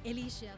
Alicia.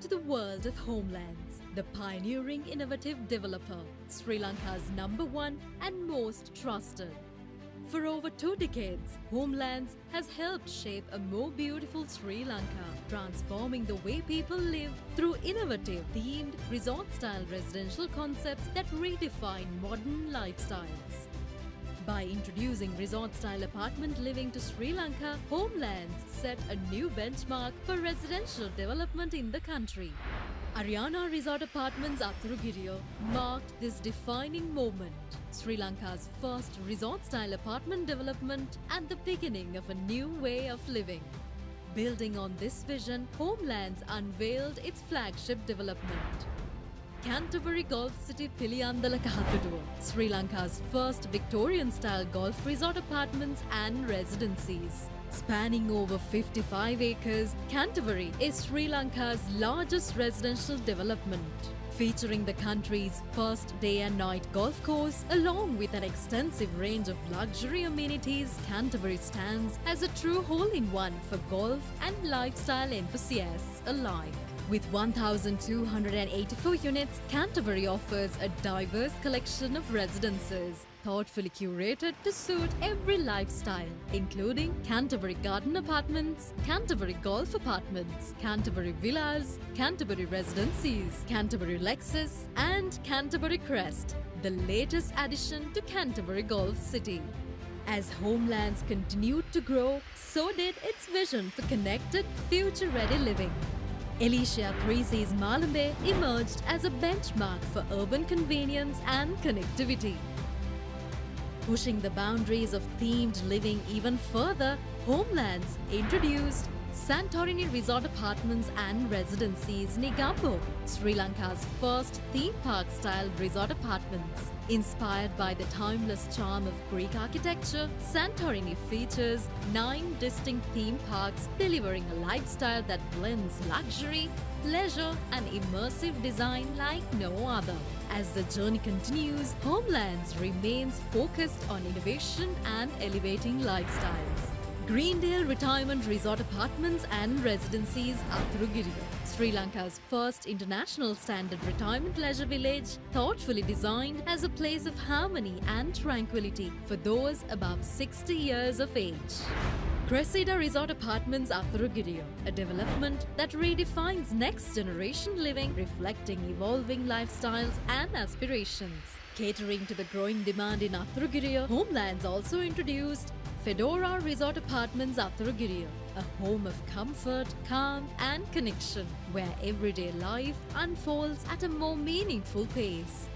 to the world of Homelands, the pioneering innovative developer, Sri Lanka's #1 and most trusted. For over 2 decades, Homelands has helped shape a more beautiful Sri Lanka, transforming the way people live through innovative, themed, resort-style residential concepts that redefine modern lifestyles. By introducing resort-style apartment living to Sri Lanka, Homelands set a new benchmark for residential development in the country. Ariana Resort Apartments Athrugiriya marked this defining moment, Sri Lanka's first resort-style apartment development and the beginning of a new way of living. Building on this vision, Homelands unveiled its flagship development, Canterbury Golf City Piliyandala Kahatuduwa, Sri Lanka's first Victorian-style golf resort apartments and residencies. Spanning over 55 acres, Canterbury is Sri Lanka's largest residential development, featuring the country's first day and night golf course along with an extensive range of luxury amenities. Canterbury stands as a true hole-in-one for golf and lifestyle enthusiasts alike. With 1,284 units, Canterbury offers a diverse collection of residences, thoughtfully curated to suit every lifestyle, including Canterbury Garden Apartments, Canterbury Golf Apartments, Canterbury Villas, Canterbury Residencies, Canterbury Lexus, and Canterbury Crest, the latest addition to Canterbury Golf City. As Homelands continued to grow, so did its vision for connected, future-ready living. Alicia Creasy's Malambe emerged as a benchmark for urban convenience and connectivity. Pushing the boundaries of themed living even further, Homelands introduced Santorini Resort Apartments and Residencies Negombo, Sri Lanka's first theme park-style resort apartments. Inspired by the timeless charm of Greek architecture, Santorini features 9 distinct theme parks delivering a lifestyle that blends luxury, leisure and immersive design like no other. As the journey continues, Homelands remains focused on innovation and elevating lifestyles. Greendale Retirement Resort Apartments and Residencies Athrugiriya, Sri Lanka's first international standard retirement leisure village, thoughtfully designed as a place of harmony and tranquility for those above 60 years of age. Cressida Resort Apartments Athrugiriya, a development that redefines next-generation living, reflecting evolving lifestyles and aspirations. Catering to the growing demand in Athrugiriya, Homelands also introduced Fedora Resort Apartments Athrugiriya, a home of comfort, calm and connection, where everyday life unfolds at a more meaningful pace.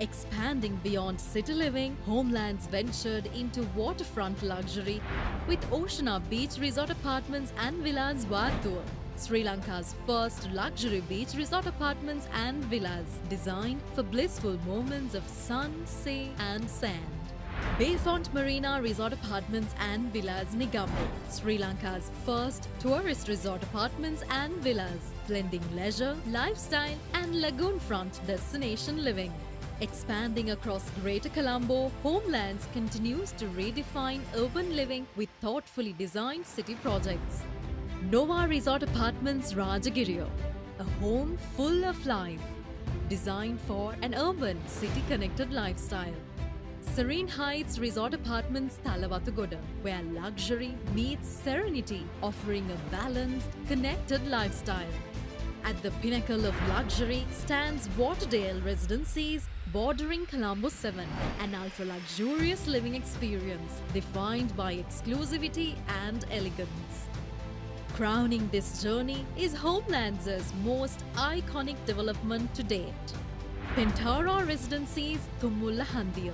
Expanding beyond city living, Homelands ventured into waterfront luxury with Oceana Beach Resort Apartments and Villas Vattuwa, Sri Lanka's first luxury beach resort apartments and villas designed for blissful moments of sun, sea and sand. Bayfront Marina Resort Apartments and Villas Negombo, Sri Lanka's first tourist resort apartments and villas, blending leisure, lifestyle and lagoon-front destination living. Expanding across Greater Colombo, Homelands continues to redefine urban living with thoughtfully designed city projects. Nova Resort Apartments Rajagiriya, a home full of life, designed for an urban, city-connected lifestyle. Serene Heights Resort Apartments Thalawathugoda, where luxury meets serenity, offering a balanced, connected lifestyle. At the pinnacle of luxury stands Waterdale Residencies, bordering Colombo 7, an ultra-luxurious living experience defined by exclusivity and elegance. Crowning this journey is Homelands' most iconic development to date, Pentara Residencies Thumulla Handiya,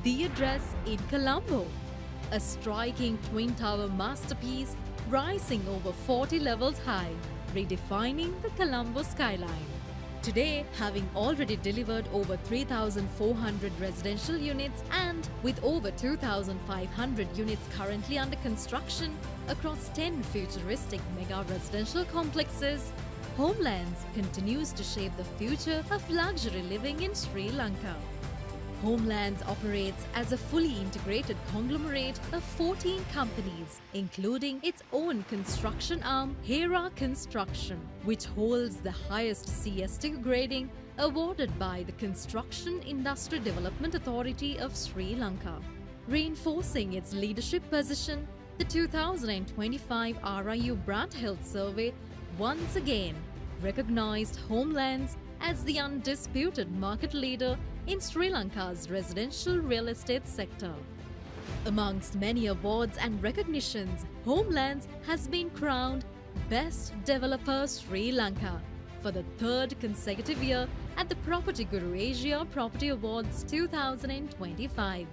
the address in Colombo, a striking twin-tower masterpiece rising over 40 levels high, redefining the Colombo skyline. Today, having already delivered over 3,400 residential units and with over 2,500 units currently under construction across 10 futuristic mega residential complexes, Homelands continues to shape the future of luxury living in Sri Lanka. Homelands operates as a fully integrated conglomerate of 14 companies, including its own construction arm, Hera Construction, which holds the highest CST grading awarded by the Construction Industry Development Authority of Sri Lanka. Reinforcing its leadership position, the 2025 RIU Brand Health Survey once again recognized Homelands as the undisputed market leader in Sri Lanka's residential real estate sector. Amongst many awards and recognitions, Homelands has been crowned Best Developer Sri Lanka for the third consecutive year at the Property Guru Asia Property Awards 2025,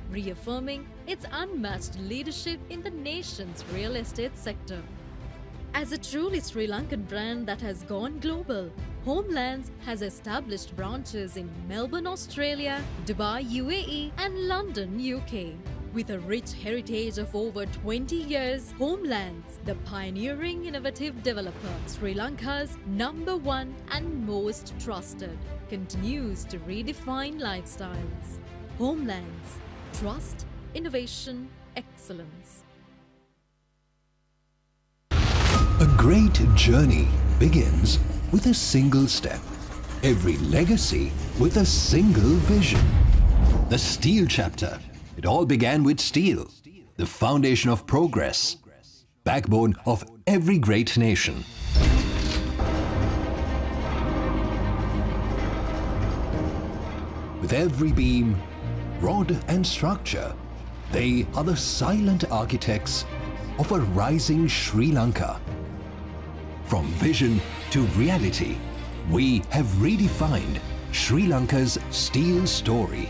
reaffirming its unmatched leadership in the nation's real estate sector. As a truly Sri Lankan brand that has gone global, Homelands has established branches in Melbourne, Australia, Dubai, UAE, and London, UK. With a rich heritage of over 20 years, Homelands, the pioneering innovative developer, Sri Lanka's #1 and most trusted, continues to redefine lifestyles. Homelands, trust, innovation, excellence. A great journey begins with a single step. Every legacy with a single vision. The steel chapter. It all began with steel, the foundation of progress, backbone of every great nation. With every beam, rod and structure, they are the silent architects of a rising Sri Lanka. From vision to reality, we have redefined Sri Lanka's steel story.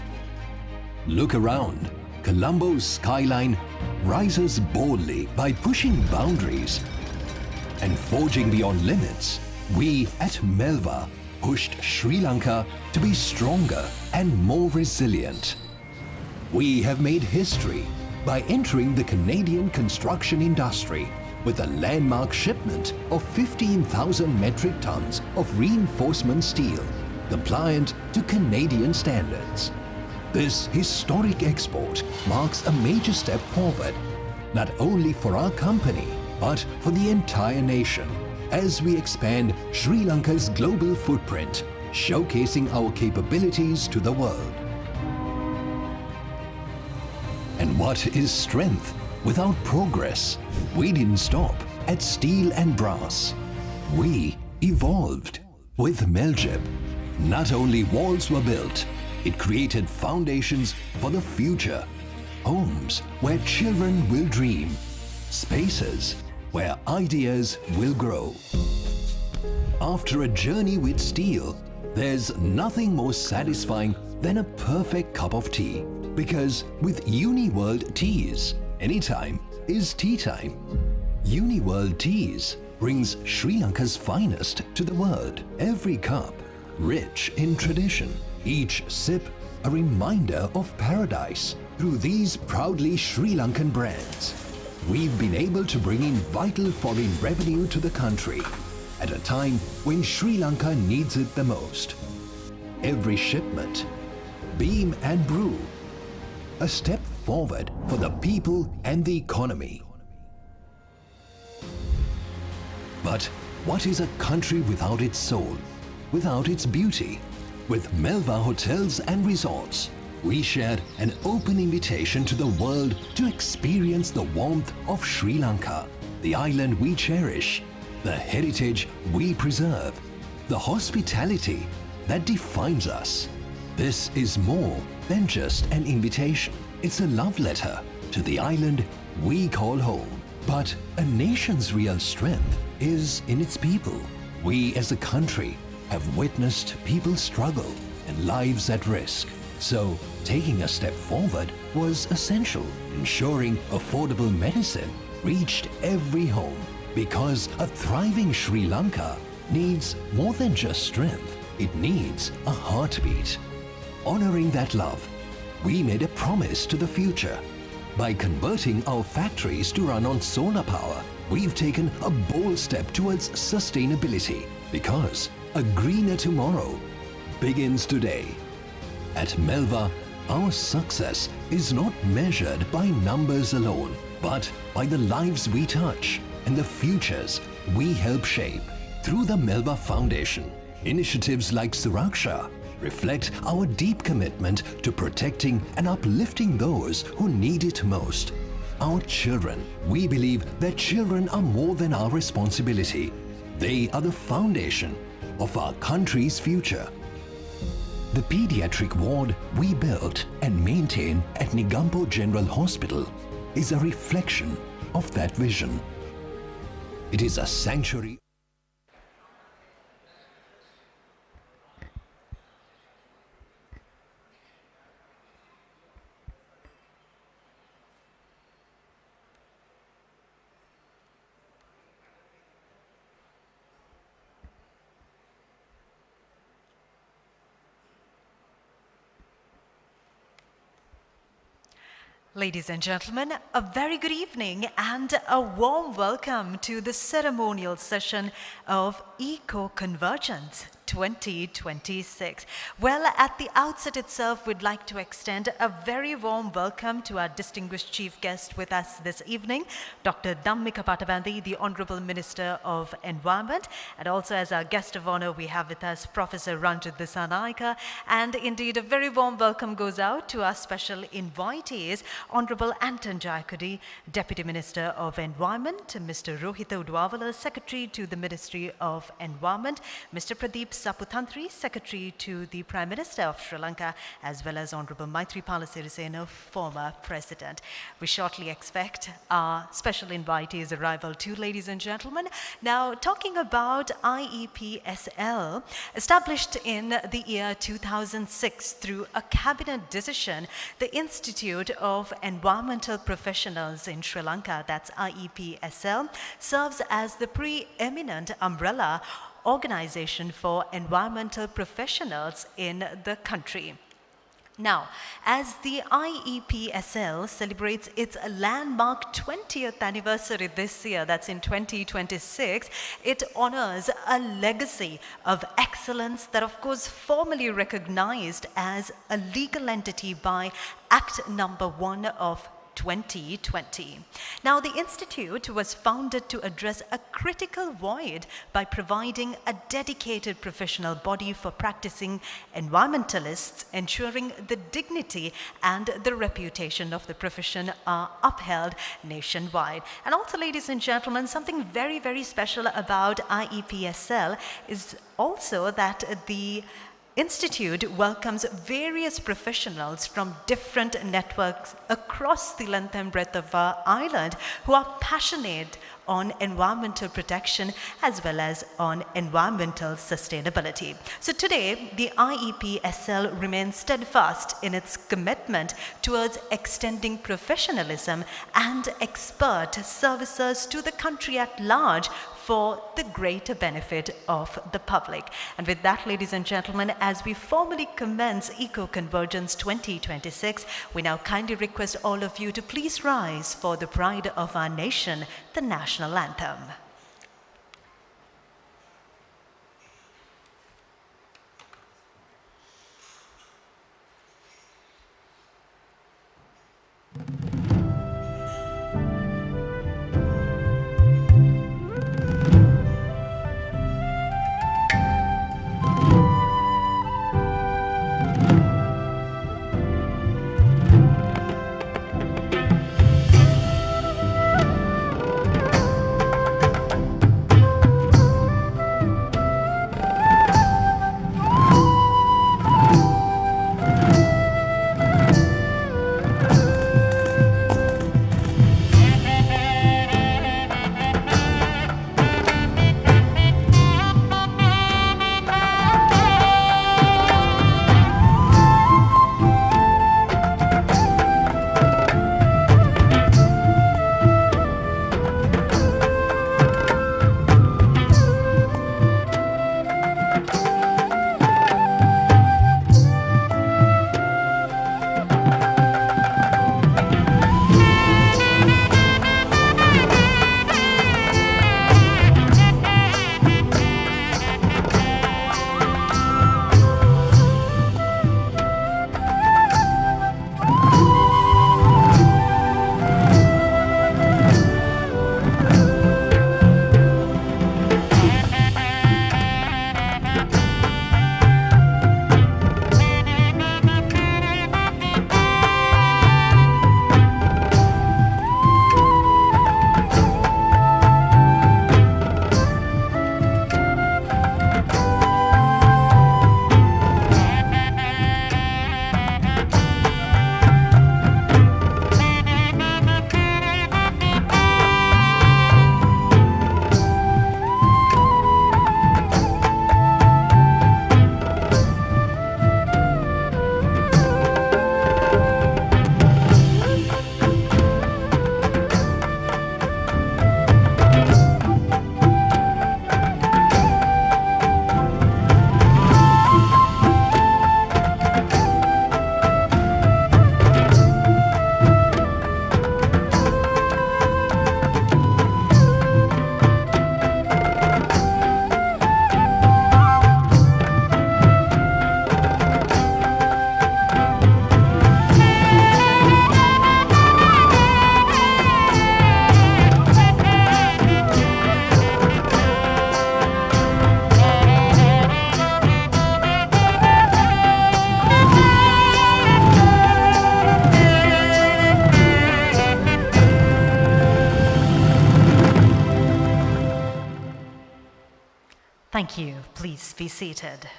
Look around. Colombo's skyline rises boldly by pushing boundaries and forging beyond limits. We at Melva pushed Sri Lanka to be stronger and more resilient. We have made history by entering the Canadian construction industry with a landmark shipment of 15,000 metric tons of reinforcement steel, compliant to Canadian standards. This historic export marks a major step forward, not only for our company, but for the entire nation, as we expand Sri Lanka's global footprint, showcasing our capabilities to the world. And what is strength without progress? We didn't stop at steel and brass. We evolved. With Meljeb, not only walls were built, it created foundations for the future. Homes where children will dream. Spaces where ideas will grow. After a journey with steel, there's nothing more satisfying than a perfect cup of tea. Because with UniWorld Teas, anytime is tea time. UniWorld Teas brings Sri Lanka's finest to the world. Every cup rich in tradition. Each sip a reminder of paradise. Through these proudly Sri Lankan brands, we've been able to bring in vital foreign revenue to the country at a time when Sri Lanka needs it the most. Every shipment, beam and brew, a step forward for the people and the economy. But what is a country without its soul, without its beauty? With Melva Hotels and Resorts, we shared an open invitation to the world to experience the warmth of Sri Lanka, the island we cherish, the heritage we preserve, the hospitality that defines us. This is more than just an invitation. It's a love letter to the island we call home. But a nation's real strength is in its people. We as a country have witnessed people struggle and lives at risk. So taking a step forward was essential, ensuring affordable medicine reached every home. Because a thriving Sri Lanka needs more than just strength, it needs a heartbeat. Honoring that love, we made a promise to the future. By converting our factories to run on solar power, we've taken a bold step towards sustainability, because a greener tomorrow begins today. At Melva, Our success is not measured by numbers alone, but by the lives we touch and the futures we help shape. Through the Melba Foundation, initiatives like Suraksha reflect our deep commitment to protecting and uplifting those who need it most. Our children. We believe that children are more than our responsibility. They are the foundation of our country's future. The pediatric ward we built and maintain at Nigampo General Hospital is a reflection of that vision. It is a sanctuary. Ladies and gentlemen, a very good evening and a warm welcome to the ceremonial session of EcoConvergence 2026. Well, at the outset itself, we'd like to extend a very warm welcome to our distinguished chief guest with us this evening, Dr. Dhammika Pattabandi, the Honorable Minister of Environment. And also as our guest of honor, we have with us Professor Ranjit Dissanayake. And indeed, a very warm welcome goes out to our special invitees, Honorable Anton Jayakudi, Deputy Minister of Environment, Mr. Rohita Udwavala, Secretary to the Ministry of Environment, Mr. Pradeep Saputantri, Secretary to the Prime Minister of Sri Lanka, as well as Honorable Maithripala Sirisena, former President. We shortly expect our special invitees' arrival too, ladies and gentlemen. Now, talking about IEPSL, established in the year 2006 through a cabinet decision, the Institute of Environmental Professionals in Sri Lanka, that's IEPSL, serves as the preeminent umbrella organization for environmental professionals in the country. Now, as the IEPSL celebrates its landmark 20th anniversary this year, that's in 2026, it honors a legacy of excellence that, of course, formally recognized as a legal entity by Act Number 1 of 2020. Now, the Institute was founded to address a critical void by providing a dedicated professional body for practicing environmentalists, ensuring the dignity and the reputation of the profession are upheld nationwide. And also, ladies and gentlemen, something very, very special about IEPSL is also that the Institute welcomes various professionals from different networks across the length and breadth of our island who are passionate on environmental protection as well as on environmental sustainability. So today, the IEPSL remains steadfast in its commitment towards extending professionalism and expert services to the country at large for the greater benefit of the public. And with that, ladies and gentlemen, as we formally commence EcoConvergence 2026, we now kindly request all of you to please rise for the pride of our nation, the national anthem. Thank you. Please be seated.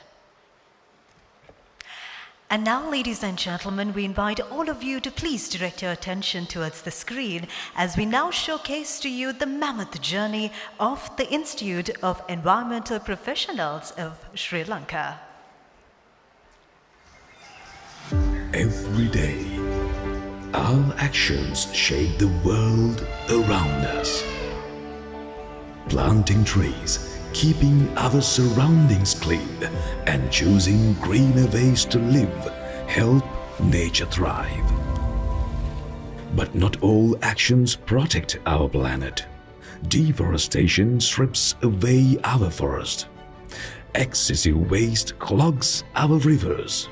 And now, ladies and gentlemen, we invite all of you to please direct your attention towards the screen as we now showcase to you the mammoth journey of the Institute of Environmental Professionals of Sri Lanka. Every day, our actions shape the world around us. Planting trees, keeping our surroundings clean, and choosing greener ways to live help nature thrive. But not all actions protect our planet. Deforestation strips away our forest. Excessive waste clogs our rivers.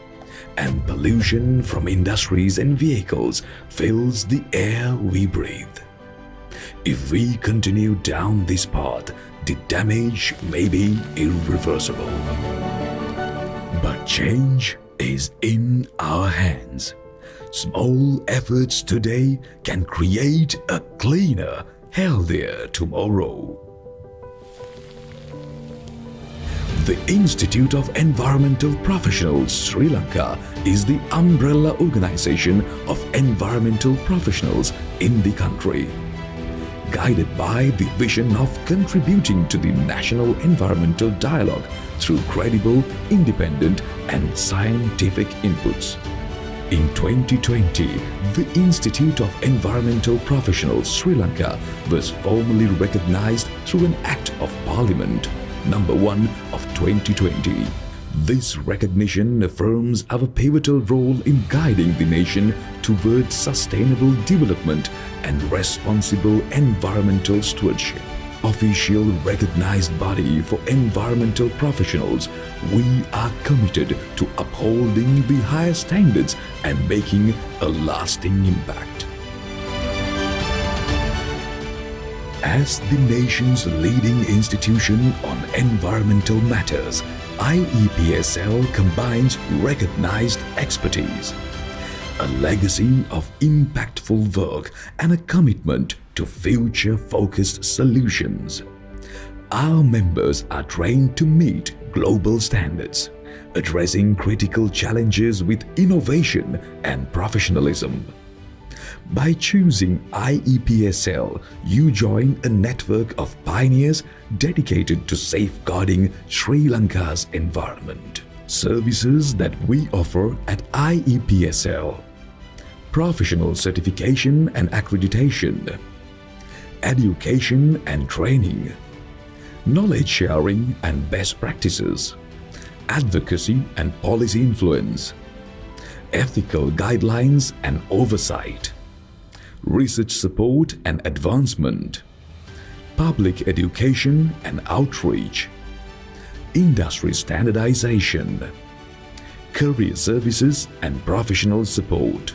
And pollution from industries and vehicles fills the air we breathe. If we continue down this path, the damage may be irreversible. But change is in our hands. Small efforts today can create a cleaner, healthier tomorrow. The Institute of Environmental Professionals Sri Lanka is the umbrella organization of environmental professionals in the country. Guided by the vision of contributing to the national environmental dialogue through credible, independent and scientific inputs. In 2020, the Institute of Environmental Professionals Sri Lanka was formally recognized through an Act of Parliament Number 1 of 2020. This recognition affirms our pivotal role in guiding the nation towards sustainable development and responsible environmental stewardship. Official recognized body for environmental professionals, we are committed to upholding the highest standards and making a lasting impact. As the nation's leading institution on environmental matters, IEPSL combines recognized expertise, a legacy of impactful work, and a commitment to future-focused solutions. Our members are trained to meet global standards, addressing critical challenges with innovation and professionalism. By choosing IEPSL, you join a network of pioneers dedicated to safeguarding Sri Lanka's environment. Services that we offer at IEPSL: professional certification and accreditation, education and training, knowledge sharing and best practices, advocacy and policy influence, ethical guidelines and oversight, research support and advancement, public education and outreach, industry standardization, career services and professional support,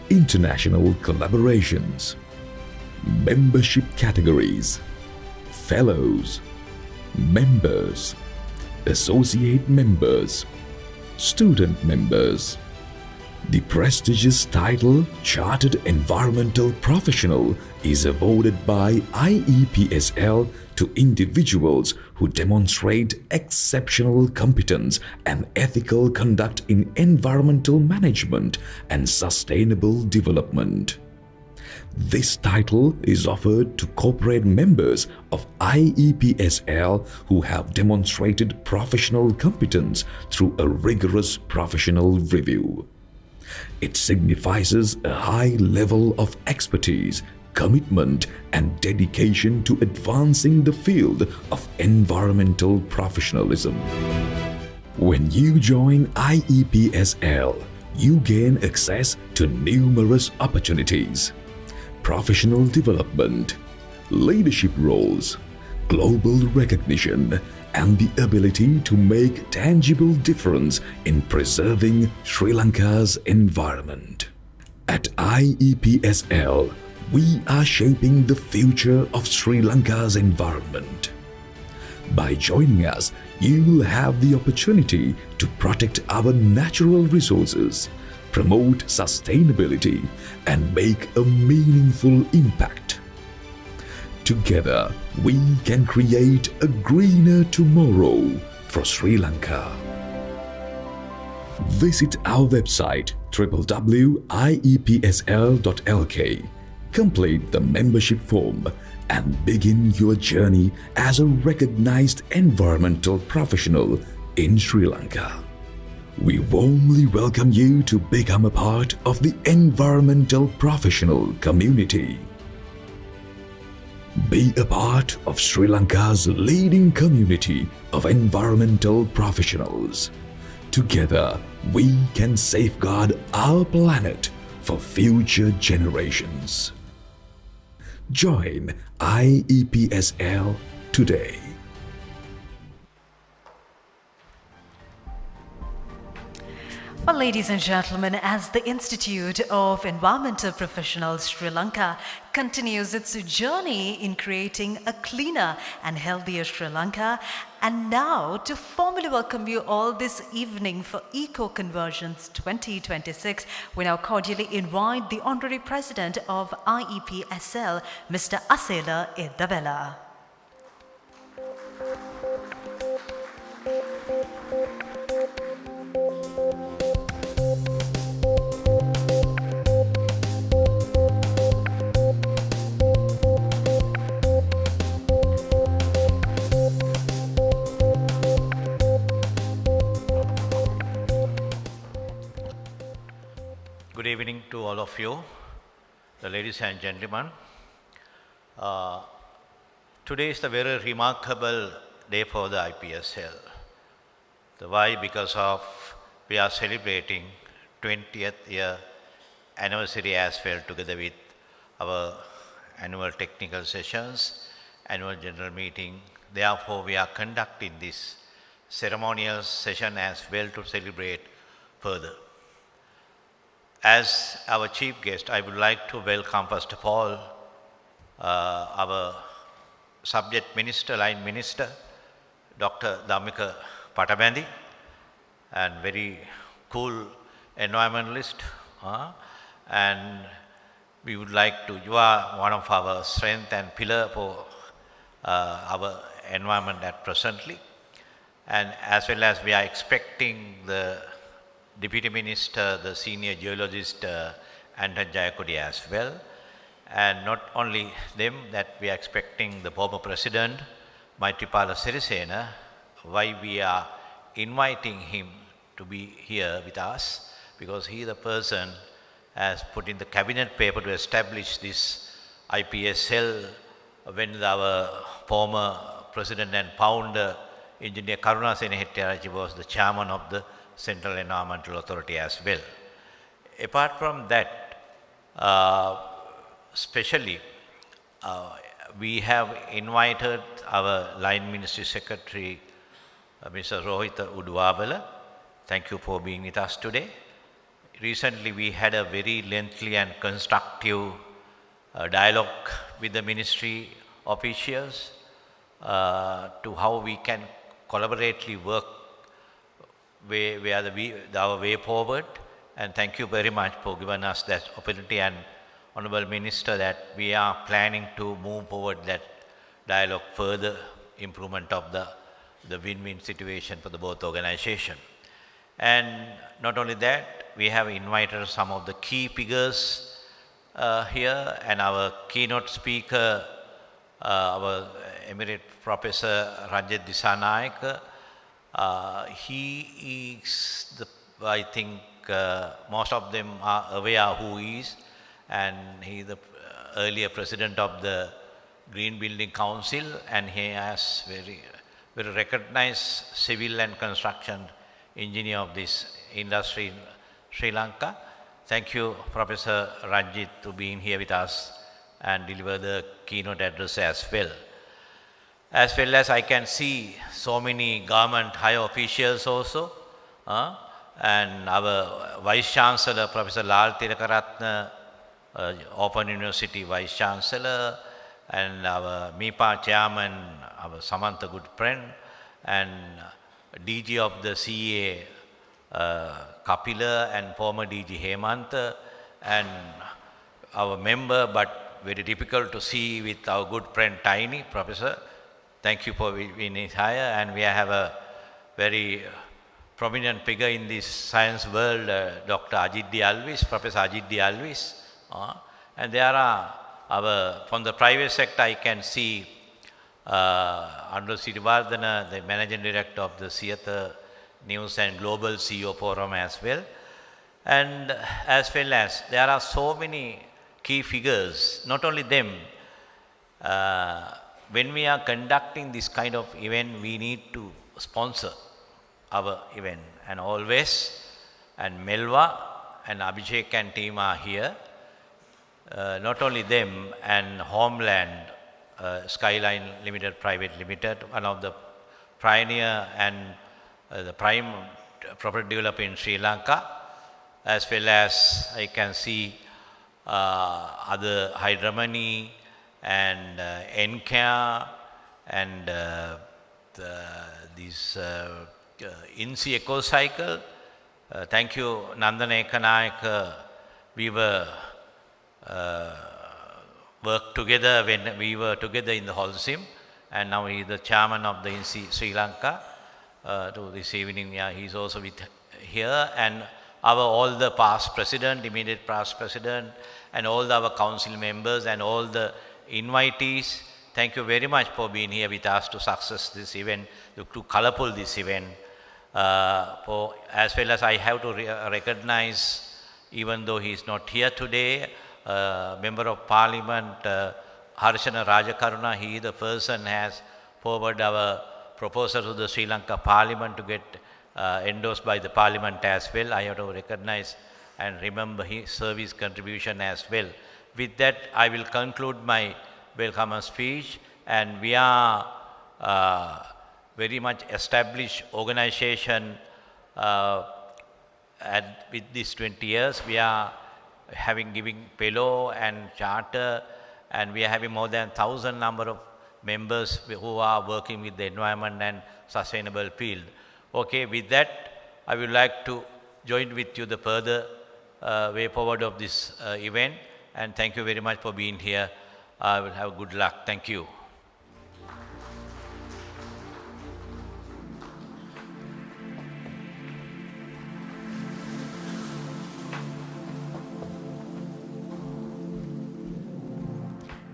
international collaborations, membership categories, fellows, members, associate members, student members. The prestigious title Chartered Environmental Professional is awarded by IEPSL to individuals who demonstrate exceptional competence and ethical conduct in environmental management and sustainable development. This title is offered to corporate members of IEPSL who have demonstrated professional competence through a rigorous professional review. It signifies a high level of expertise, commitment, and dedication to advancing the field of environmental professionalism. When you join IEPSL, you gain access to numerous opportunities: professional development, leadership roles, global recognition, and the ability to make tangible difference in preserving Sri Lanka's environment. At IEPSL, we are shaping the future of Sri Lanka's environment. By joining us, you will have the opportunity to protect our natural resources, promote sustainability, and make a meaningful impact. Together, we can create a greener tomorrow for Sri Lanka. Visit our website www.iepsl.lk, complete the membership form and begin your journey as a recognized environmental professional in Sri Lanka. We warmly welcome you to become a part of the environmental professional community. Be a part of Sri Lanka's leading community of environmental professionals. Together, we can safeguard our planet for future generations. Join IEPSL today. Well, ladies and gentlemen, as the Institute of Environmental Professionals Sri Lanka continues its journey in creating a cleaner and healthier Sri Lanka, and now to formally welcome you all this evening for EcoConvergence 2026, we now cordially invite the Honorary President of IEPSL, Mr. Asela Edavela. Good evening to all of you, the ladies and gentlemen. Today is a very remarkable day for the IPSL. Why? Because of we are celebrating 20th year anniversary as well, together with our annual technical sessions, annual general meeting. Therefore, we are conducting this ceremonial session as well to celebrate further. As our chief guest, I would like to welcome first of all our subject minister, line minister, Dr. Dhammika Patabandi, and very cool environmentalist. And we would like to, you are one of our strength and pillar for our environment at presently. And as well as we are expecting the Deputy Minister, the senior geologist, Anton Jayakodi as well. And not only them, that we are expecting the former President, Maitripala Sirisena. Why we are inviting him to be here with us? Because he, the person, has put in the cabinet paper to establish this IPSL when our former President and founder, Engineer Karunasena Hettiarachchi, was the chairman of the Central Environmental Authority as well. Apart from that, especially we have invited our Line Ministry Secretary, Mr. Rohitha Udwabala. Thank you for being with us today. Recently, we had a very lengthy and constructive dialogue with the ministry officials to how we can collaboratively work our way forward. And thank you very much for giving us that opportunity, and Honourable Minister, that we are planning to move forward that dialogue further, improvement of the win-win situation for the both organizations. And not only that, we have invited some of the key figures here, and our keynote speaker, our Emirate Professor Ranjit Disanayake. He is I think most of them are aware who he is, and he is the earlier president of the Green Building Council, and he has very recognized civil and construction engineer of this industry in Sri Lanka. Thank you, Professor Ranjit, to being here with us and deliver the keynote address as well. As well as I can see so many government high officials also, and our Vice Chancellor, Professor Lal Tilakaratne, Open University Vice Chancellor, and our MIPA Chairman, our Samantha Goodfriend, and DG of the CA, Kapila, and former DG Hemantha, and our member but very difficult to see with our good friend Tiny, Professor. Thank you for being here. And we have a very prominent figure in this science world, Dr. Ajit Dialvis, Professor Ajit Dialvis. And there are from the private sector, I can see Andrew Sirivardhana, the Managing Director of the Theatre News and Global CEO Forum as well. And as well as there are so many key figures, not only them. When we are conducting this kind of event, we need to sponsor our event. And always, and Melva and Abhishek and team are here. Not only them, and Homeland, Skyline Limited Private Limited, one of the pioneer and the prime property developer in Sri Lanka, as well as I can see other Hydramani and NCARE and this INSI EcoCycle. Thank you, Nandana Ekanayaka. We were worked together when we were together in the Holcim, and now he is the chairman of the INSI Sri Lanka. To this evening, he is also with here, and all the past president, immediate past president, and all our council members and all the invitees. Thank you very much for being here with us to success this event, to colorful this event. As well as I have to recognize, even though he is not here today, Member of Parliament Harshana Rajakaruna, he the person has forwarded our proposal to the Sri Lanka Parliament to get endorsed by the Parliament as well. I have to recognize and remember his service contribution as well. With that, I will conclude my welcome speech, and we are very much established organization with these 20 years. We are giving fellow and charter, and we are having more than 1,000 number of members who are working with the environment and sustainable field. Okay, with that, I would like to join with you the further way forward of this event, and thank you very much for being here. I will have good luck. Thank you.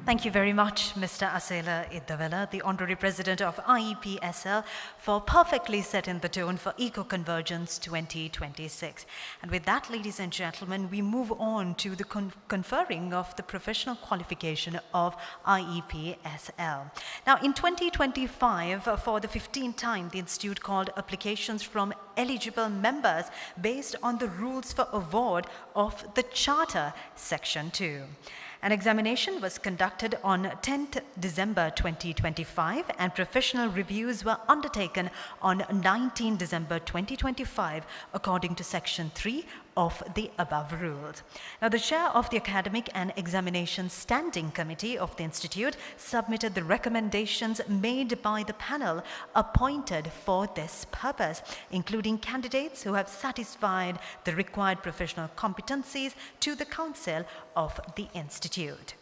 Thank you very much, Mr. Asela Iddavela, the Honorary President of IEPSL, for perfectly setting the tone for EcoConvergence 2026. And with that, ladies and gentlemen, we move on to the conferring of the professional qualification of IEPSL. Now, in 2025, for the 15th time, the Institute called applications from eligible members based on the rules for award of the Charter, Section 2. An examination was conducted on 10th December 2025, and professional reviews were undertaken on 19 December 2025 according to Section 3 of the above rules. Now, the chair of the Academic and Examination Standing Committee of the Institute submitted the recommendations made by the panel appointed for this purpose, including candidates who have satisfied the required professional competencies to the Council of the Institute.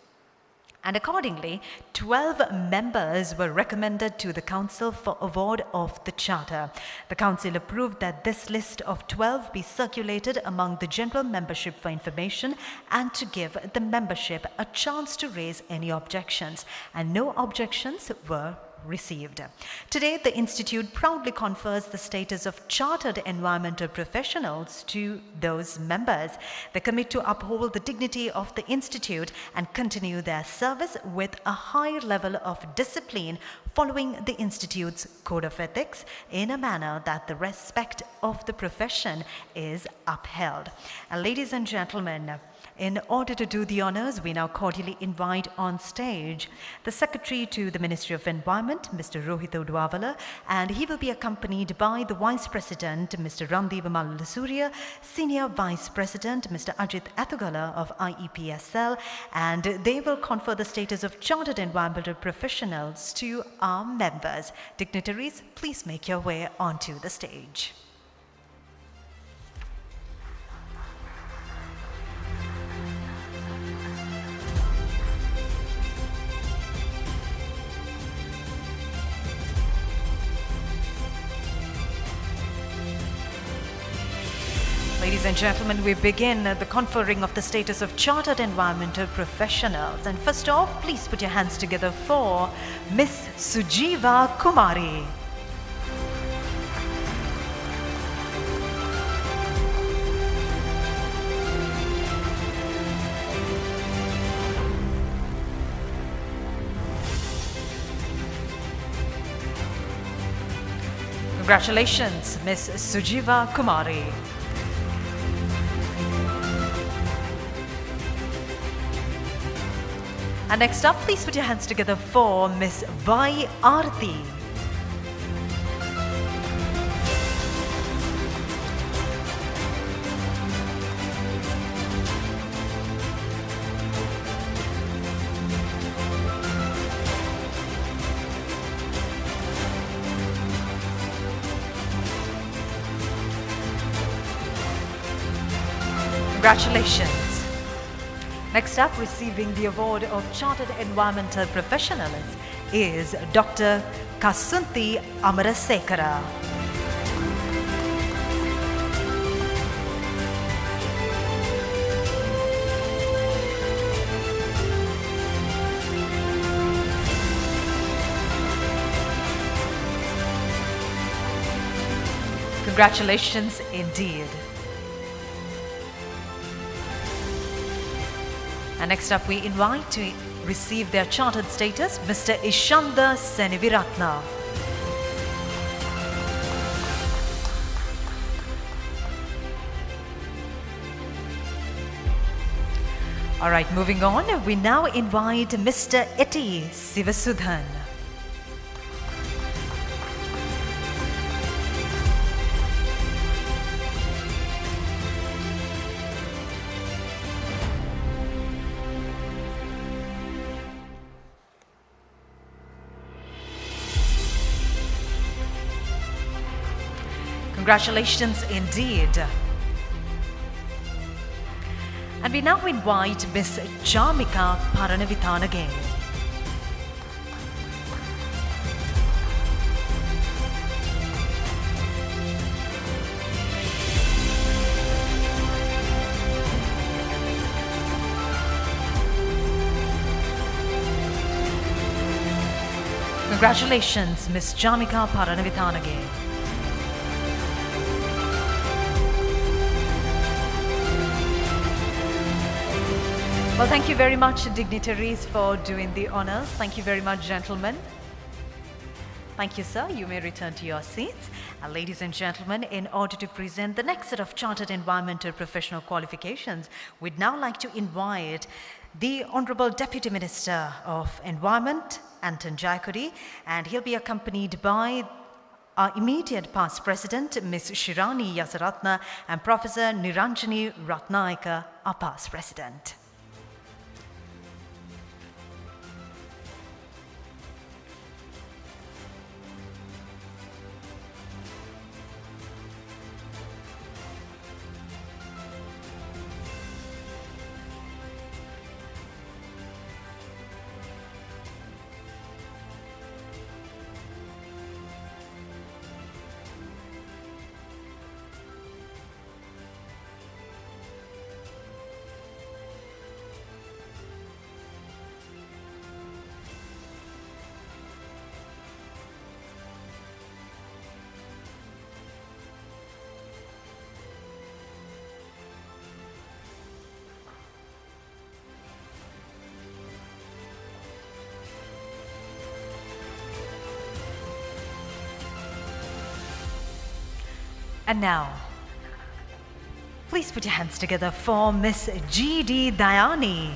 And accordingly, 12 members were recommended to the Council for award of the Charter. The Council approved that this list of 12 be circulated among the general membership for information and to give the membership a chance to raise any objections, and no objections were received. Today, the Institute proudly confers the status of Chartered Environmental Professionals to those members. They commit to uphold the dignity of the Institute and continue their service with a high level of discipline, following the Institute's Code of Ethics in a manner that the respect of the profession is upheld. And ladies and gentlemen, in order to do the honors, we now cordially invite on stage the Secretary to the Ministry of Environment, Mr. Rohit Udwavala, and he will be accompanied by the Vice President, Mr. Randeep Mallasurya, Senior Vice President, Mr. Ajit Athugala of IEPSL, and they will confer the status of Chartered Environmental Professionals to our members. Dignitaries, please make your way onto the stage. ladies and gentlemen, we begin the conferring of the status of Chartered Environmental Professionals. And first off, please put your hands together for Miss Sujiva Kumari. Congratulations, Miss Sujiva Kumari. And next up, please put your hands together for Miss Vai Aarti. Congratulations. Next up, receiving the award of Chartered Environmental Professional is Dr. Kasunthi Amarasekara. Congratulations indeed. And next up, we invite to receive their chartered status, Mr. Ishanda Seniviratna. All right, moving on, we now invite Mr. Eti Sivasudhan. Congratulations indeed. And we now invite Miss Jamika Paranavithan again. Congratulations, Miss Jamika Paranavithan again. Well, thank you very much, dignitaries, for doing the honors. Thank you very much, gentlemen. Thank you, sir. You may return to your seats. And ladies and gentlemen, in order to present the next set of Chartered Environmental Professional Qualifications, we'd now like to invite the Honorable Deputy Minister of Environment, Anton Jayakuri, and he'll be accompanied by our immediate past President, Ms. Shirani Yasaratna, and Professor Niranjani Ratnaika, our past President. And now, please put your hands together for Miss G.D. Dayani.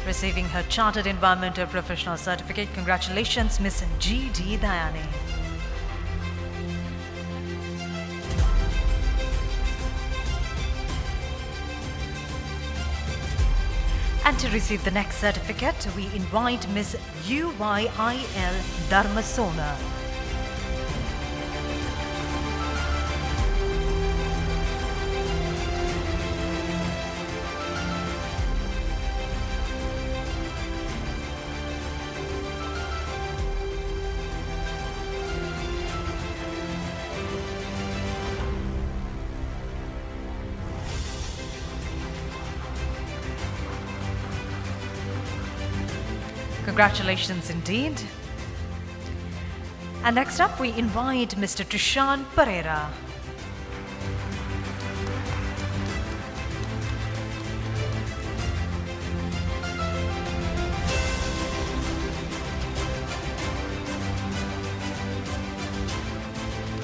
Receiving her Chartered Environmental Professional Certificate. Congratulations, Miss G.D. Dayani. And to receive the next certificate, we invite Miss UYIL Dharmasona. Congratulations indeed. And next up, we invite Mr. Trishan Pereira.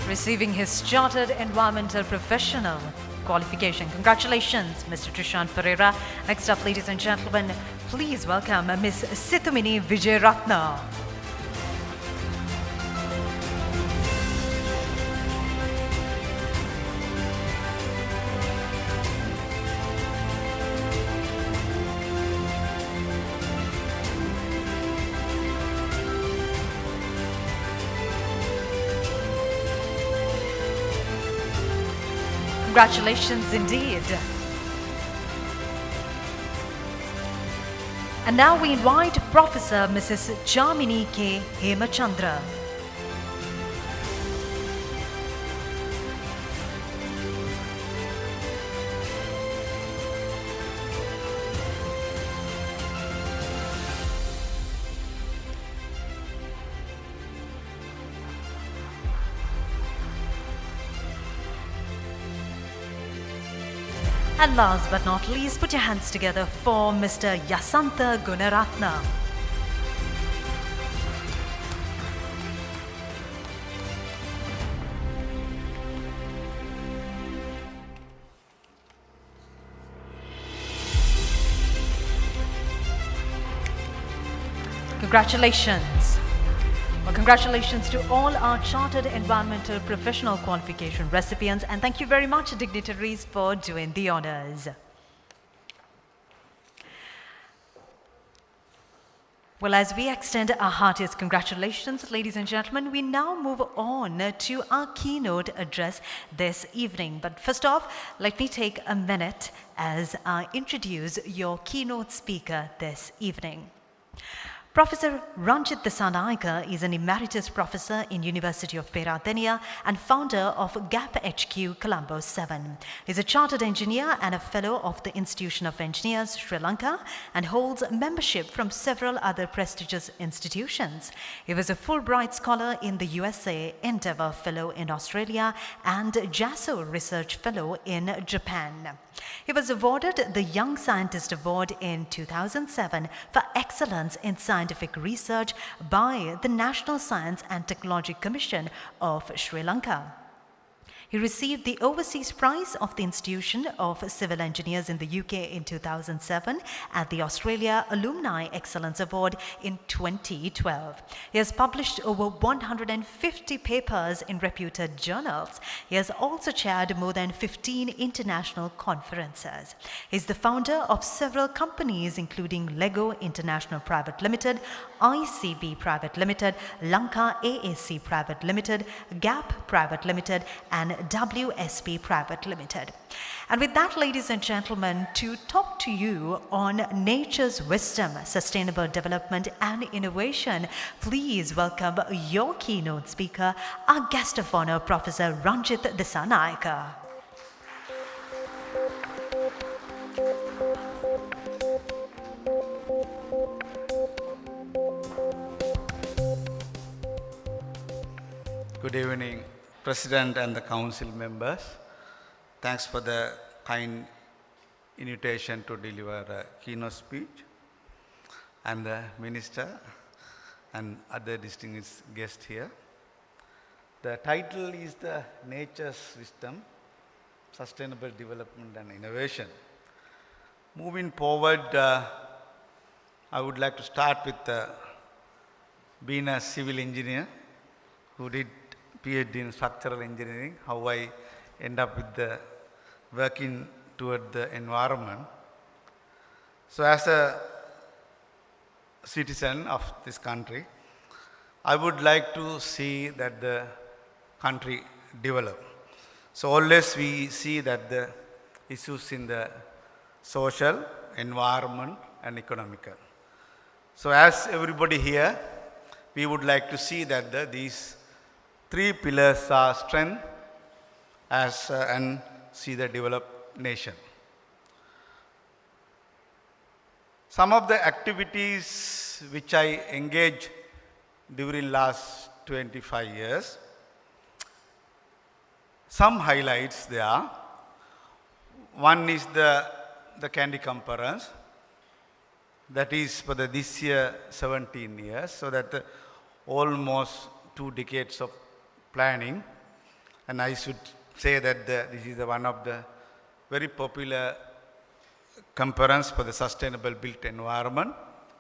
Receiving his Chartered Environmental Professional qualification. Congratulations, Mr. Trishan Pereira. Next up, ladies and gentlemen, please welcome Ms. Situmini Vijayaratna. Congratulations indeed. And now we invite Professor Mrs. Jamini K. Hemachandra. And last but not least, put your hands together for Mr. Yasantha Gunaratna. Congratulations. Well, congratulations to all our Chartered Environmental Professional Qualification recipients, and thank you very much, dignitaries, for doing the honors. Well, as we extend our heartiest congratulations, ladies and gentlemen, we now move on to our keynote address this evening. But first off, let me take a minute as I introduce your keynote speaker this evening. Professor Ranjit Dissanayake is an emeritus professor in University of Peradeniya and founder of GAP HQ Colombo 7. He's a chartered engineer and a fellow of the Institution of Engineers, Sri Lanka, and holds membership from several other prestigious institutions. He was a Fulbright Scholar in the USA, Endeavour Fellow in Australia, and JASO Research Fellow in Japan. He was awarded the Young Scientist Award in 2007 for excellence in scientific research by the National Science and Technology Commission of Sri Lanka. He received the Overseas Prize of the Institution of Civil Engineers in the UK in 2007 and the Australia Alumni Excellence Award in 2012. He has published over 150 papers in reputed journals. He has also chaired more than 15 international conferences. He is the founder of several companies including Lego International Private Limited, ICB Private Limited, Lanka AAC Private Limited, GAP Private Limited, and WSP Private Limited. And with that, ladies and gentlemen, to talk to you on nature's wisdom, sustainable development and innovation, please welcome your keynote speaker, our guest of honor, Professor Ranjit Dissanayake. Good evening, President and the Council members. Thanks for the kind invitation to deliver a keynote speech, and the Minister and other distinguished guests here. The title is the Nature's Wisdom, Sustainable Development and Innovation. Moving forward, I would like to start with being a civil engineer who did PhD in structural engineering, how I end up with the working toward the environment. So as a citizen of this country, I would like to see that the country develop. So always we see that the issues in the social, environment and economical. So as everybody here, we would like to see that these three pillars are strength as and see the developed nation. some of the activities which I engaged during last 25 years, some highlights there. One is the Candy Conference, that is for this year 17 years, so that almost 2 decades of planning, and I should say that this is one of the very popular conference for the sustainable built environment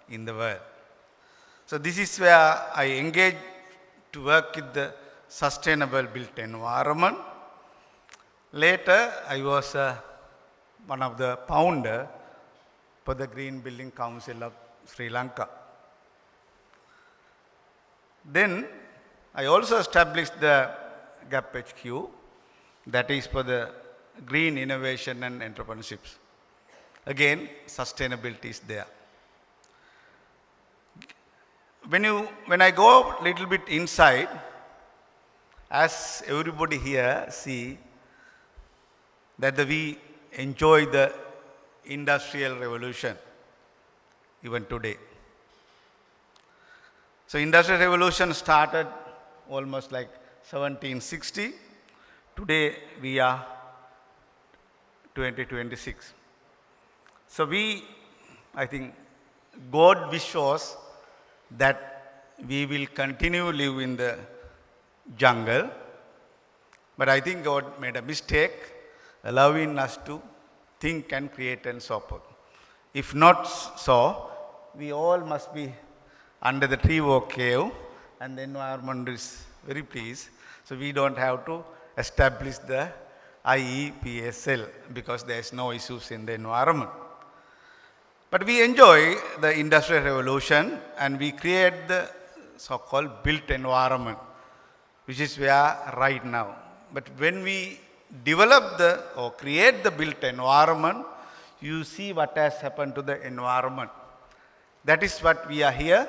in the world. So this is where I engage to work with the sustainable built environment. Later, I was one of the founder for the Green Building Council of Sri Lanka. Then I also established the GAP HQ, that is for the green innovation and entrepreneurships. Again, sustainability is there. When I go a little bit inside, as everybody here see, that we enjoy the industrial revolution even today. So industrial revolution started almost like 1760. Today we are 2026. So I think God wishes that we will continue live in the jungle, but I think God made a mistake allowing us to think and create and so forth. If not so, we all must be under the tree or cave, and the environment is very pleased. So we don't have to establish the IEPSL because there is no issues in the environment. But we enjoy the industrial revolution and we create the so-called built environment, which is where right now. But when we develop or create the built environment, you see what has happened to the environment. That is what we are here.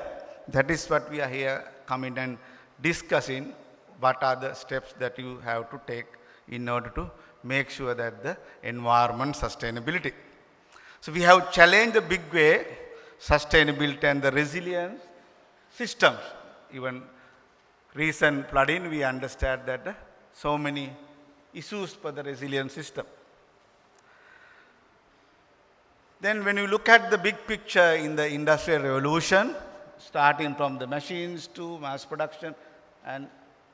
That is what we are here coming and discussing what are the steps that you have to take in order to make sure that the environment sustainability. So we have challenged the big way sustainability and the resilience systems. Even recent flooding, we understand that so many issues for the resilience system. Then when you look at the big picture in the industrial revolution, starting from the machines to mass production and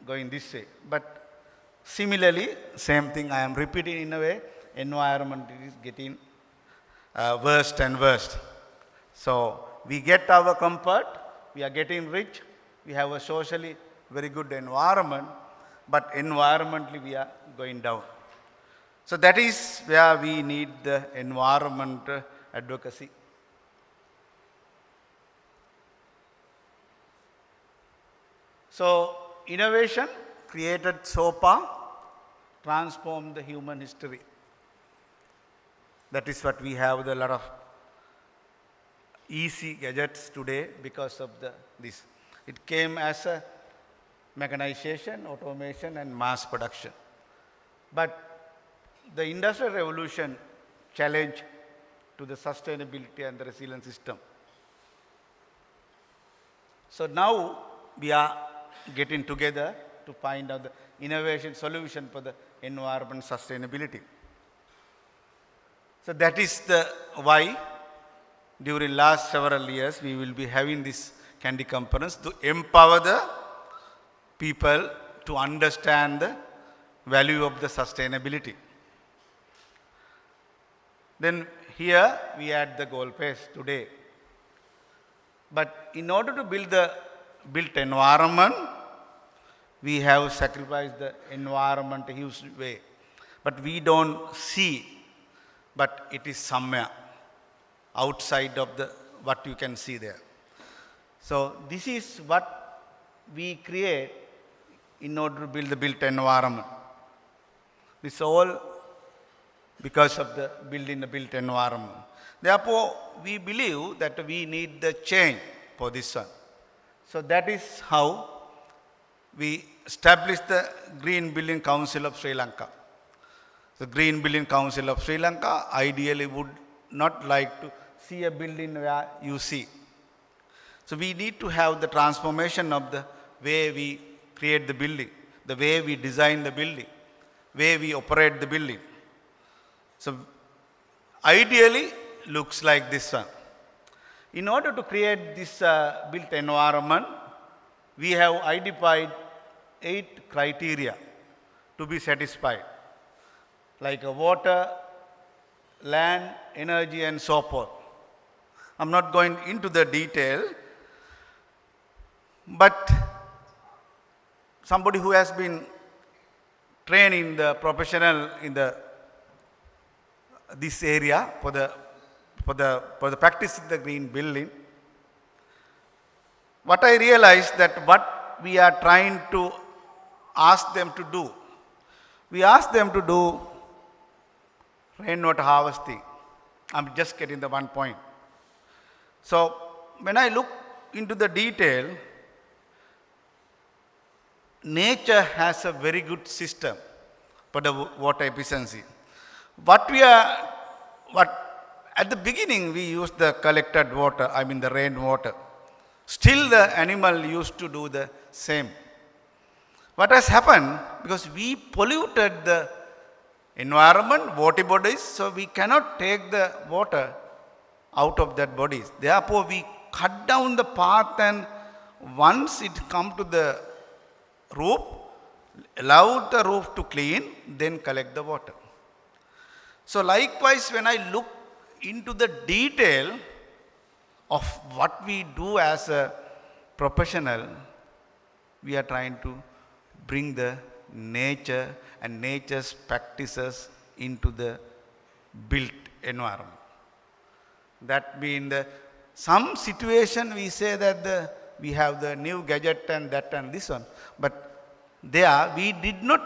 going this way. But similarly, same thing I am repeating in a way, environment is getting worse and worse. So we get our comfort, we are getting rich, we have a socially very good environment, but environmentally we are going down. So that is where we need the environment advocacy. So innovation created so far transformed the human history. That is what we have a lot of easy gadgets today because of this. It came as a mechanization, automation and mass production. But the industrial revolution challenged to the sustainability and the resilience system. So now we are getting together to find out the innovation solution for the environment sustainability. So that is why during last several years we will be having this Candy Conference to empower the people to understand the value of the sustainability. Then here we add the goal pace today. But in order to build the built environment, we have sacrificed the environment a huge way. But we don't see, but it is somewhere outside of what you can see there. So this is what we create in order to build the built environment. This all because of the building the built environment. Therefore, we believe that we need the change for this one. So that is how we established the Green Building Council of Sri Lanka. The Green Building Council of Sri Lanka ideally would not like to see a building where you see. So we need to have the transformation of the way we create the building, the way we design the building, way we operate the building. So ideally looks like this one. In order to create this built environment, we have identified 8 criteria to be satisfied, like water, land, energy, and so forth. I'm not going into the detail, but somebody who has been trained in the professional in this area for the practice in the green building, what I realized that what we are trying to ask them to do, we ask them to do rainwater harvesting. I'm just getting the one point. So when I look into the detail, nature has a very good system for the water efficiency. At the beginning we used the collected water, I mean the rainwater. Still the animal used to do the same. What has happened, because we polluted the environment, water bodies, so we cannot take the water out of that bodies. Therefore we cut down the path, and once it come to the roof, allow the roof to clean, then collect the water. So likewise, when I look into the detail of what we do as a professional, we are trying to bring the nature and nature's practices into the built environment. That means some situation we say that we have the new gadget and that and this one, but there we did not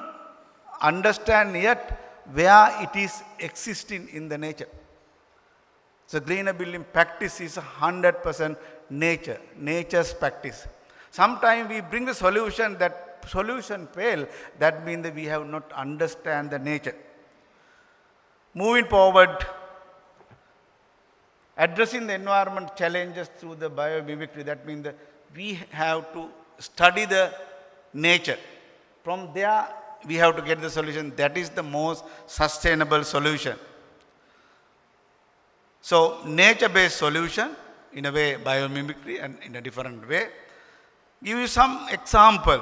understand yet where it is existing in the nature. So greener building practice is 100% nature, nature's practice. Sometimes we bring the solution, that solution fail, that means that we have not understand the nature. Moving forward, addressing the environment challenges through the biomimicry, that means that we have to study the nature. From there we have to get the solution. That is the most sustainable solution. So nature-based solution, in a way biomimicry and in a different way. Give you some example.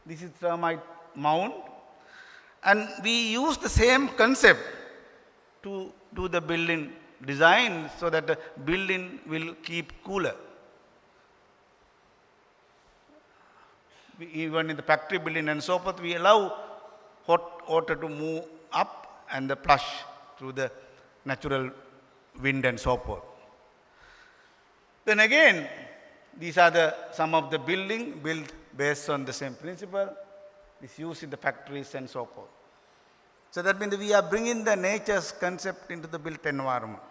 This is termite mound, and we use the same concept to do the building design so that the building will keep cooler. Even in the factory building and so forth, we allow hot water to move up and the flush through the natural wind and so forth. Then again, these are some of the building built based on the same principle. It's used in the factories and so forth. So that means we are bringing the nature's concept into the built environment.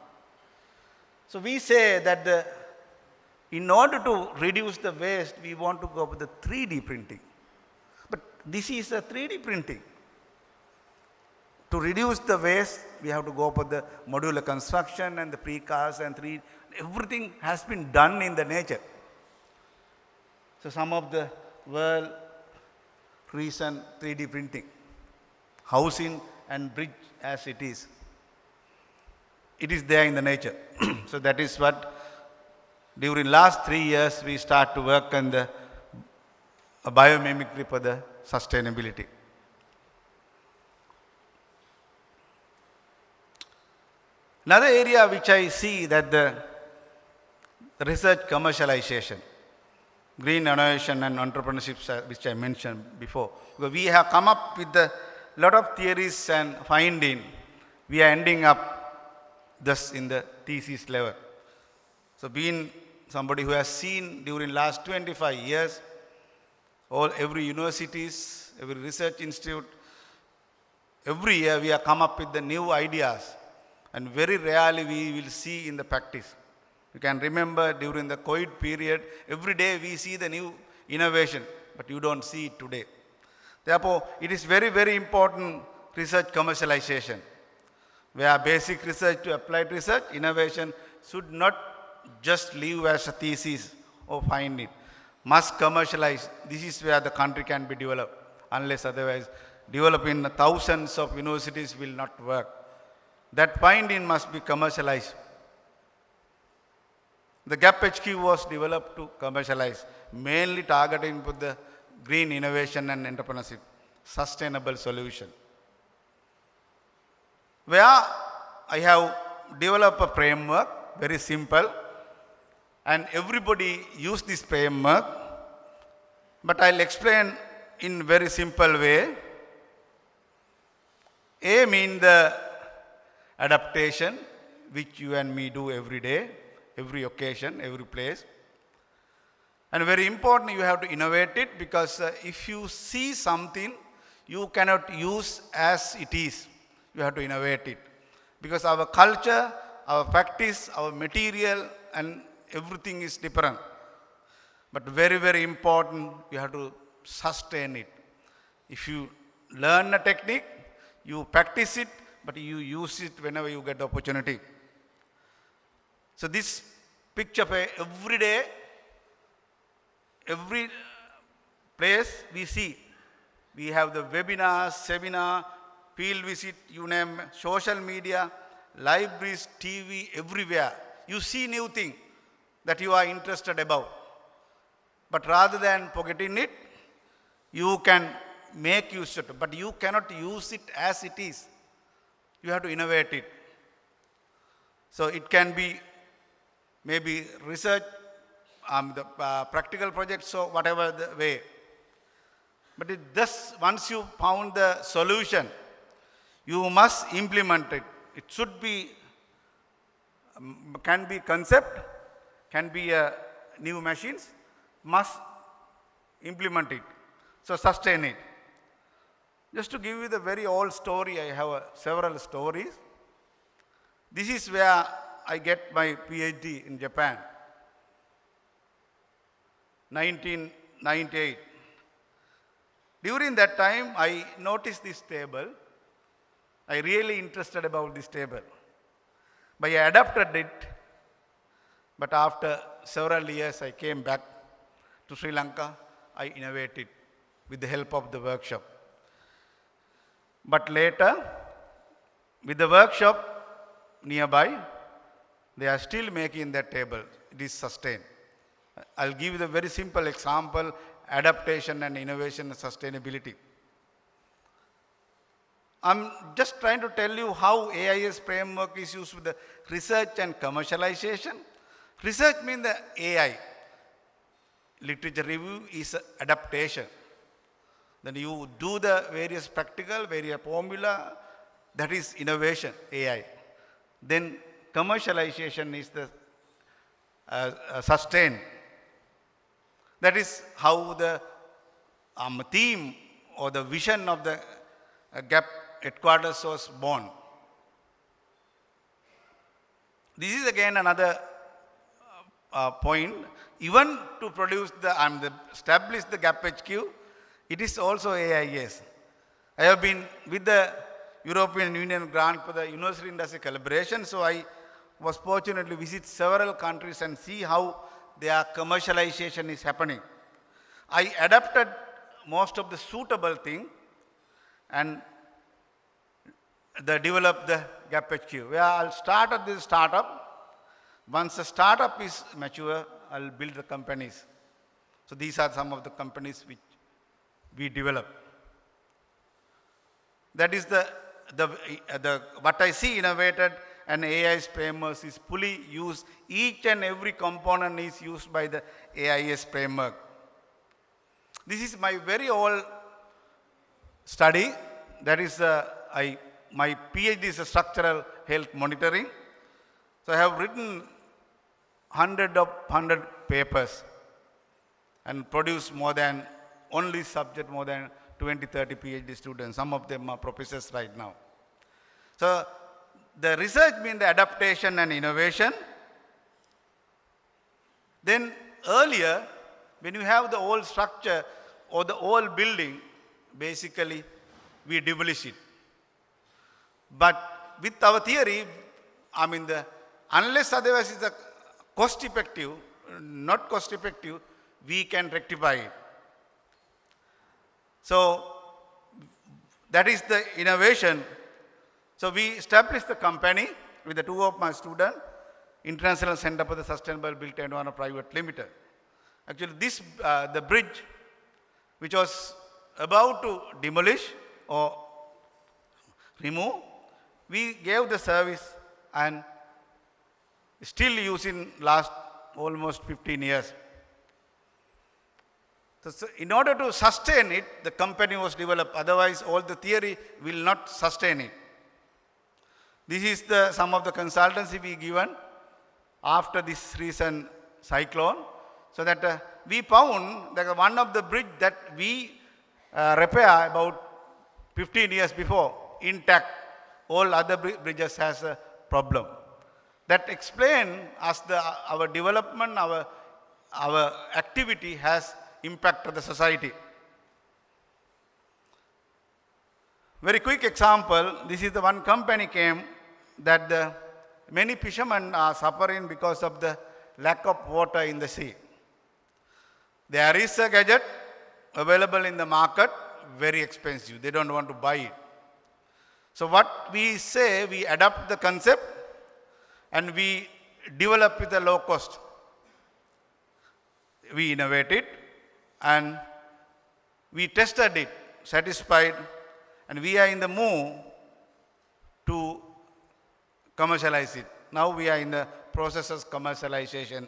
So we say that in order to reduce the waste, we want to go with the 3D printing. But this is a 3D printing. To reduce the waste, we have to go for the modular construction and the precast and everything has been done in the nature. So some of the world recent 3D printing, housing and bridge as it is there in the nature. So that is what during last 3 years we start to work on the biomimicry for the sustainability. Another area which I see that the research commercialization, green innovation and entrepreneurship, which I mentioned before. Because we have come up with a lot of theories and finding. We are ending up thus in the thesis level. So being somebody who has seen during last 25 years, every universities, every research institute, every year we have come up with the new ideas, and very rarely we will see in the practice. You can remember during the COVID period, every day we see the new innovation, but you don't see it today. Therefore, it is very, very important research commercialization. where basic research to applied research, innovation should not just live as a thesis or find it. Must commercialize. This is where the country can be developed. Unless otherwise, developing thousands of universities will not work. That finding must be commercialized. The GAP HQ was developed to commercialize, mainly targeting for the green innovation and entrepreneurship, sustainable solution. Where I have developed a framework, very simple, and everybody use this framework, but I'll explain in very simple way. A means the adaptation, which you and me do every day, every occasion, every place. And very important, you have to innovate it, because if you see something, you cannot use as it is. You have to innovate it. Because our culture, our practice, our material, and everything is different. But very, very important, you have to sustain it. If you learn a technique, you practice it, but you use it whenever you get the opportunity. So this picture, every day, every place we see, we have the webinars, seminar, field visit, you name, social media, libraries, TV, everywhere. You see new thing that you are interested about. But rather than forgetting it, you can make use of it, but you cannot use it as it is. You have to innovate it. So it can be maybe research, the practical projects, so whatever the way. But it just, once you found the solution, you must implement it. It should be, can be concept, can be new machines, must implement it. So sustain it. Just to give you the very old story, I have several stories. This is where I get my PhD in Japan, 1998. During that time, I noticed this table. I really interested about this table. But I adapted it. But after several years, I came back to Sri Lanka. I innovated with the help of the workshop. But later, with the workshop nearby, they are still making that table. It is sustained. I'll give you the very simple example, adaptation and innovation and sustainability. I'm just trying to tell you how AIS framework is used with the research and commercialization. Research means the AI. Literature review is adaptation. Then you do the various practical, various formula, that is innovation, AI. Then commercialization is the sustain. That is how the theme or the vision of the GAP headquarters was born. This is again another point. Even to produce establish the GAP HQ, it is also AIS. I have been with the European Union grant for the university industry collaboration, so I was fortunate to visit several countries and see how their commercialization is happening. I adapted most of the suitable thing and developed the GAP HQ, where I'll start at this startup. Once the startup is mature, I'll build the companies. So these are some of the companies which we develop. That is what I see innovated, and AIS framework is fully used. Each and every component is used by the AIS framework. This is my very old study. That is my PhD is structural health monitoring. So I have written 100 papers and produced more than, only subject more than 20-30 PhD students. Some of them are professors right now. So the research means the adaptation and innovation. Then earlier, when you have the old structure or the old building, basically we demolish it. But with our theory, unless otherwise it's cost effective, not cost effective, we can rectify it. So that is the innovation. So we established the company with the two of my students, International Center for the Sustainable Built Environment Private Limited. Actually, this the bridge, which was about to demolish or remove, we gave the service and still using last almost 15 years. So in order to sustain it, the company was developed. Otherwise, all the theory will not sustain it. This is some of the consultancy we given after this recent cyclone. So that we found that one of the bridge that we repair about 15 years before, intact. All other bridges has a problem. That explains us our development, our activity has impacted the society. Very quick example, this is the one company came that many fishermen are suffering because of the lack of water in the sea. There is a gadget available in the market, very expensive. They don't want to buy it. So what we say, we adapt the concept and we develop with a low cost. We innovate it and we tested it, satisfied, and we are in the move to commercialize it. Now we are in the process of commercialization,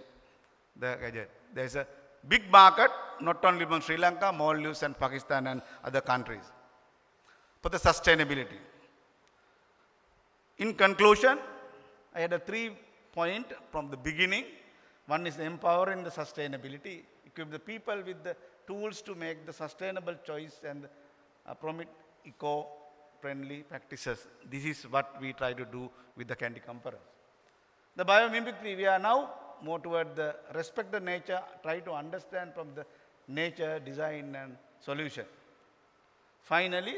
the gadget. There is a big market, not only from Sri Lanka, Maldives and Pakistan and other countries, for the sustainability. In conclusion, I had a 3 point from the beginning. One is empowering the sustainability, equip the people with the tools to make the sustainable choice and promote eco-friendly practices. This is what we try to do with the Candy Conference. The biomimicry, we are now more toward the respect the nature, try to understand from the nature, design and solution. Finally,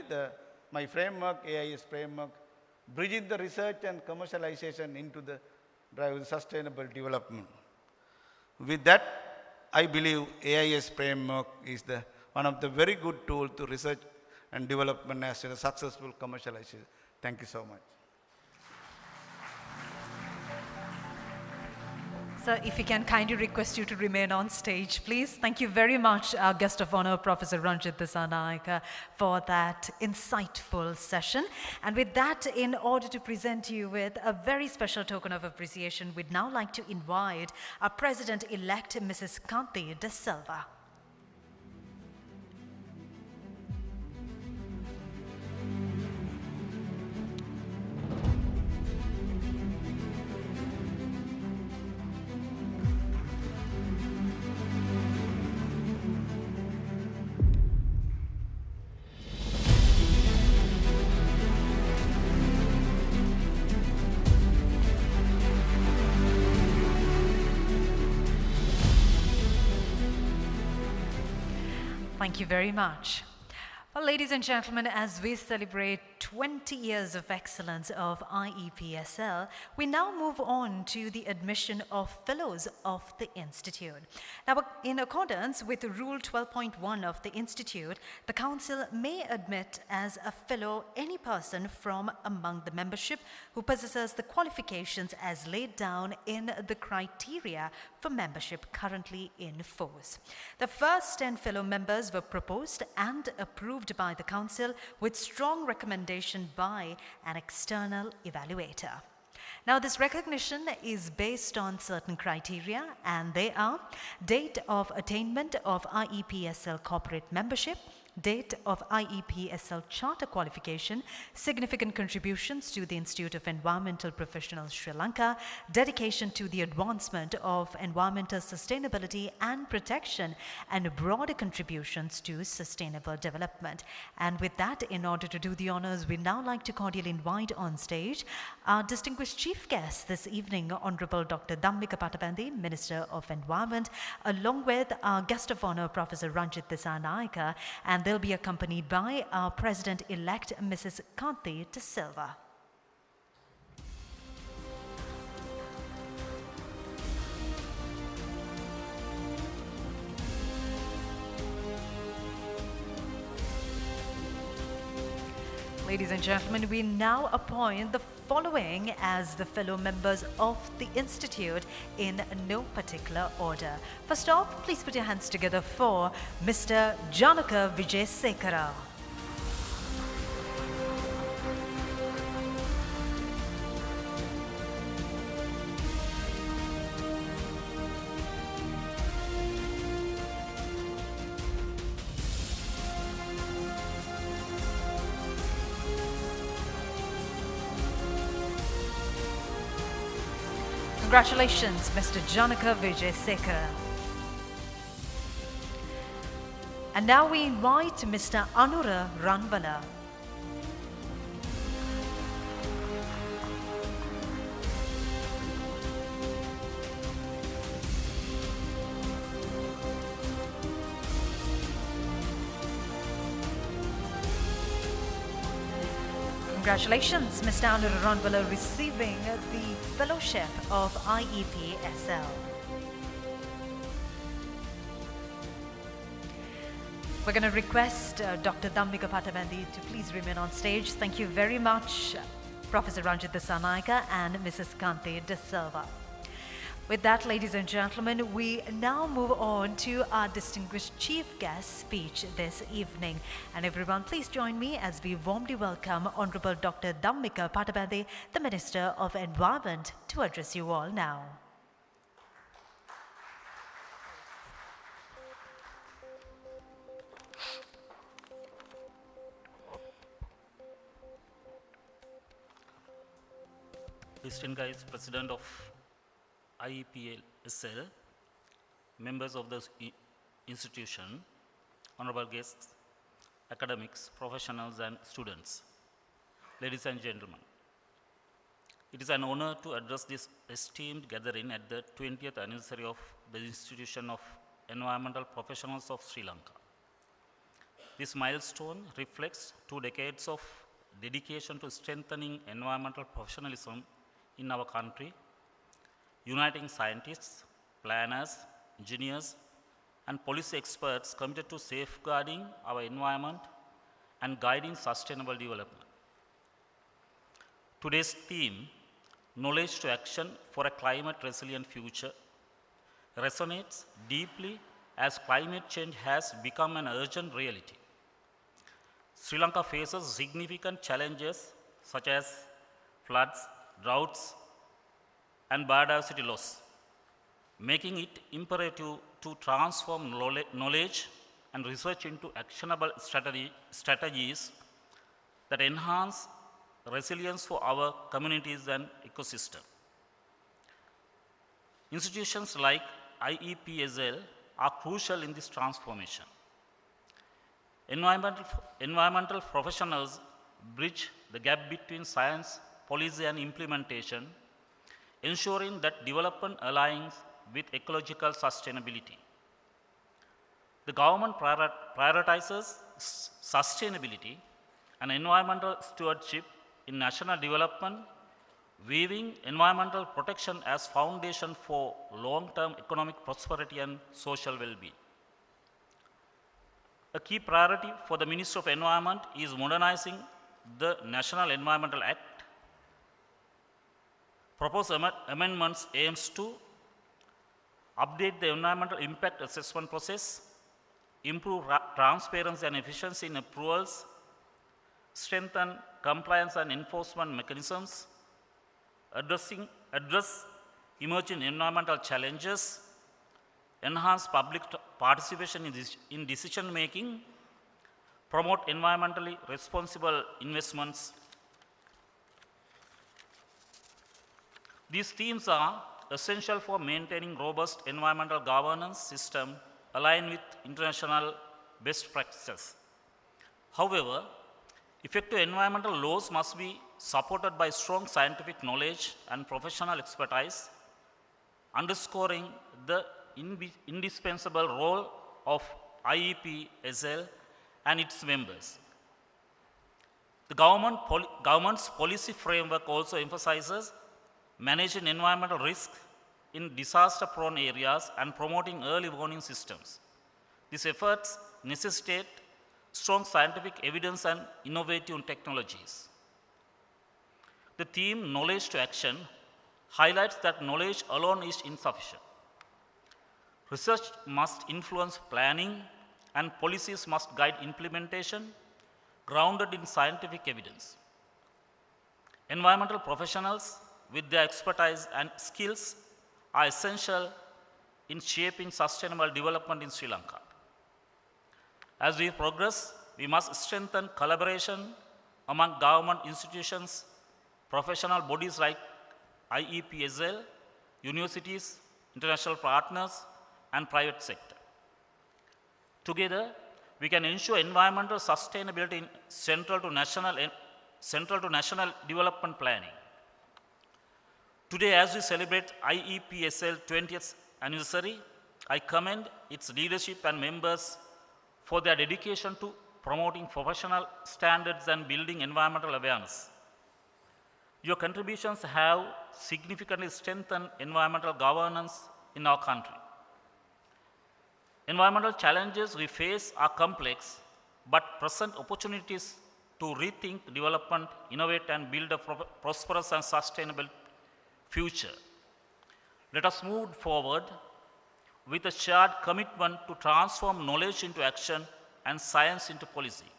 my framework, AIS framework, bridging the research and commercialization into the drive of sustainable development. With that, I believe AIS framework is one of the very good tools to research and development as a successful commercialization. Thank you so much. Sir, if we can kindly request you to remain on stage, please. Thank you very much, our guest of honor, Professor Ranjit Dissanayake, for that insightful session. And with that, in order to present you with a very special token of appreciation, we'd now like to invite our President-elect, Mrs. Kanti De Silva. Thank you very much. Well, ladies and gentlemen, as we celebrate 20 years of excellence of IEPSL, we now move on to the admission of fellows of the Institute. Now, in accordance with Rule 12.1 of the Institute, the Council may admit as a fellow any person from among the membership who possesses the qualifications as laid down in the criteria for membership currently in force. The first 10 fellow members were proposed and approved by the Council with strong recommendation by an external evaluator. Now, this recognition is based on certain criteria, and they are date of attainment of IEPSL corporate membership, date of IEPSL charter qualification, significant contributions to the Institute of Environmental Professionals Sri Lanka, dedication to the advancement of environmental sustainability and protection, and broader contributions to sustainable development. And with that, in order to do the honors, we now like to cordially invite on stage our distinguished chief guest this evening, Honorable Dr. Dhammika Pattabandi, Minister of Environment, along with our guest of honor, Professor Ranjit Dissanayake, and they'll be accompanied by our President-elect, Mrs. Kanti De Silva. Ladies and gentlemen, we now appoint the following as the fellow members of the Institute in no particular order. First off, please put your hands together for Mr. Janaka Vijay Sekara. Congratulations, Mr. Janaka Vijay Sekara. And now we invite Mr. Anura Ranvala. Congratulations, Mr. Anura Ranvala, receiving the Fellowship of IEPSL. We're going to request Dr. Dhammika Pattabandi to please remain on stage. Thank you very much, Professor Ranjit Dasanaika and Mrs. Kante De Silva. With that, ladies and gentlemen, we now move on to our distinguished chief guest speech this evening. And everyone, please join me as we warmly welcome Honorable Dr. Dhammika Pattabandi, the Minister of Environment, to address you all now. Distinguished Vice President of IEPSL, members of the institution, honorable guests, academics, professionals and students, ladies and gentlemen. It is an honor to address this esteemed gathering at the 20th anniversary of the Institution of Environmental Professionals of Sri Lanka. This milestone reflects 2 decades of dedication to strengthening environmental professionalism in our country, uniting scientists, planners, engineers, and policy experts committed to safeguarding our environment and guiding sustainable development. Today's theme, Knowledge to Action for a Climate Resilient Future, resonates deeply as climate change has become an urgent reality. Sri Lanka faces significant challenges such as floods, droughts, and biodiversity loss, making it imperative to transform knowledge and research into actionable strategies that enhance resilience for our communities and ecosystem. Institutions like IEPSL are crucial in this transformation. Environmental professionals bridge the gap between science, policy, and implementation, ensuring that development aligns with ecological sustainability. The government prioritizes sustainability and environmental stewardship in national development, weaving environmental protection as foundation for long-term economic prosperity and social well-being. A key priority for the Ministry of Environment is modernizing the National Environmental Act. Proposed amendments aims to update the environmental impact assessment process, improve transparency and efficiency in approvals, strengthen compliance and enforcement mechanisms, address emerging environmental challenges, enhance public participation in decision making, promote environmentally responsible investments. These themes are essential for maintaining robust environmental governance system aligned with international best practices. However, effective environmental laws must be supported by strong scientific knowledge and professional expertise, underscoring the indispensable role of IEPSL and its members. The government's policy framework also emphasizes managing environmental risk in disaster-prone areas and promoting early warning systems. These efforts necessitate strong scientific evidence and innovative technologies. The theme Knowledge to Action highlights that knowledge alone is insufficient. Research must influence planning and policies must guide implementation grounded in scientific evidence. Environmental professionals with their expertise and skills are essential in shaping sustainable development in Sri Lanka. As we progress, we must strengthen collaboration among government institutions, professional bodies like IEPSL, universities, international partners, and private sector. Together, we can ensure environmental sustainability central to national development planning. Today, as we celebrate IEPSL 20th anniversary, I commend its leadership and members for their dedication to promoting professional standards and building environmental awareness. Your contributions have significantly strengthened environmental governance in our country. Environmental challenges we face are complex, but present opportunities to rethink development, innovate, and build a prosperous and sustainable future. Let us move forward with a shared commitment to transform knowledge into action and science into policy.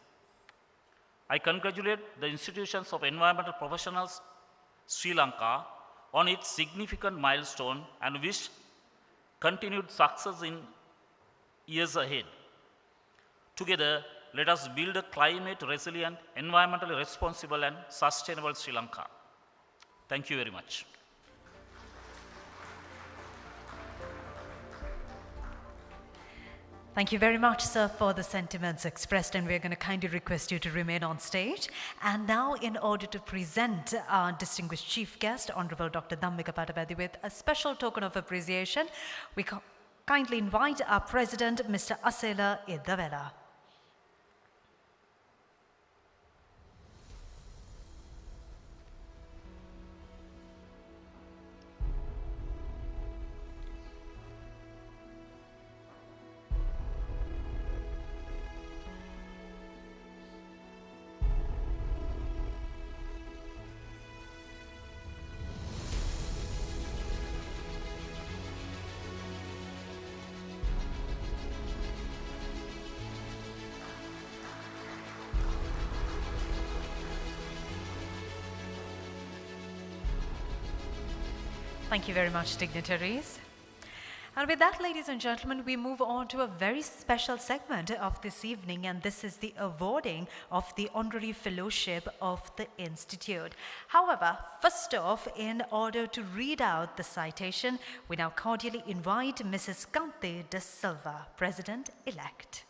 I congratulate the institutions of environmental professionals Sri Lanka on its significant milestone and wish continued success in years ahead. Together, let us build a climate resilient, environmentally responsible and sustainable Sri Lanka. Thank you very much. Thank you very much, sir, for the sentiments expressed, and we're going to kindly request you to remain on stage. And now, in order to present our distinguished chief guest, Honorable Dr. Dhammika Pattabeddi, with a special token of appreciation, we kindly invite our President, Mr. Asela Idavela. Thank you very much, dignitaries. And with that, ladies and gentlemen, we move on to a very special segment of this evening, and this is the awarding of the Honorary Fellowship of the Institute. However, first off, in order to read out the citation, we now cordially invite Mrs. Kante de Silva, President-elect.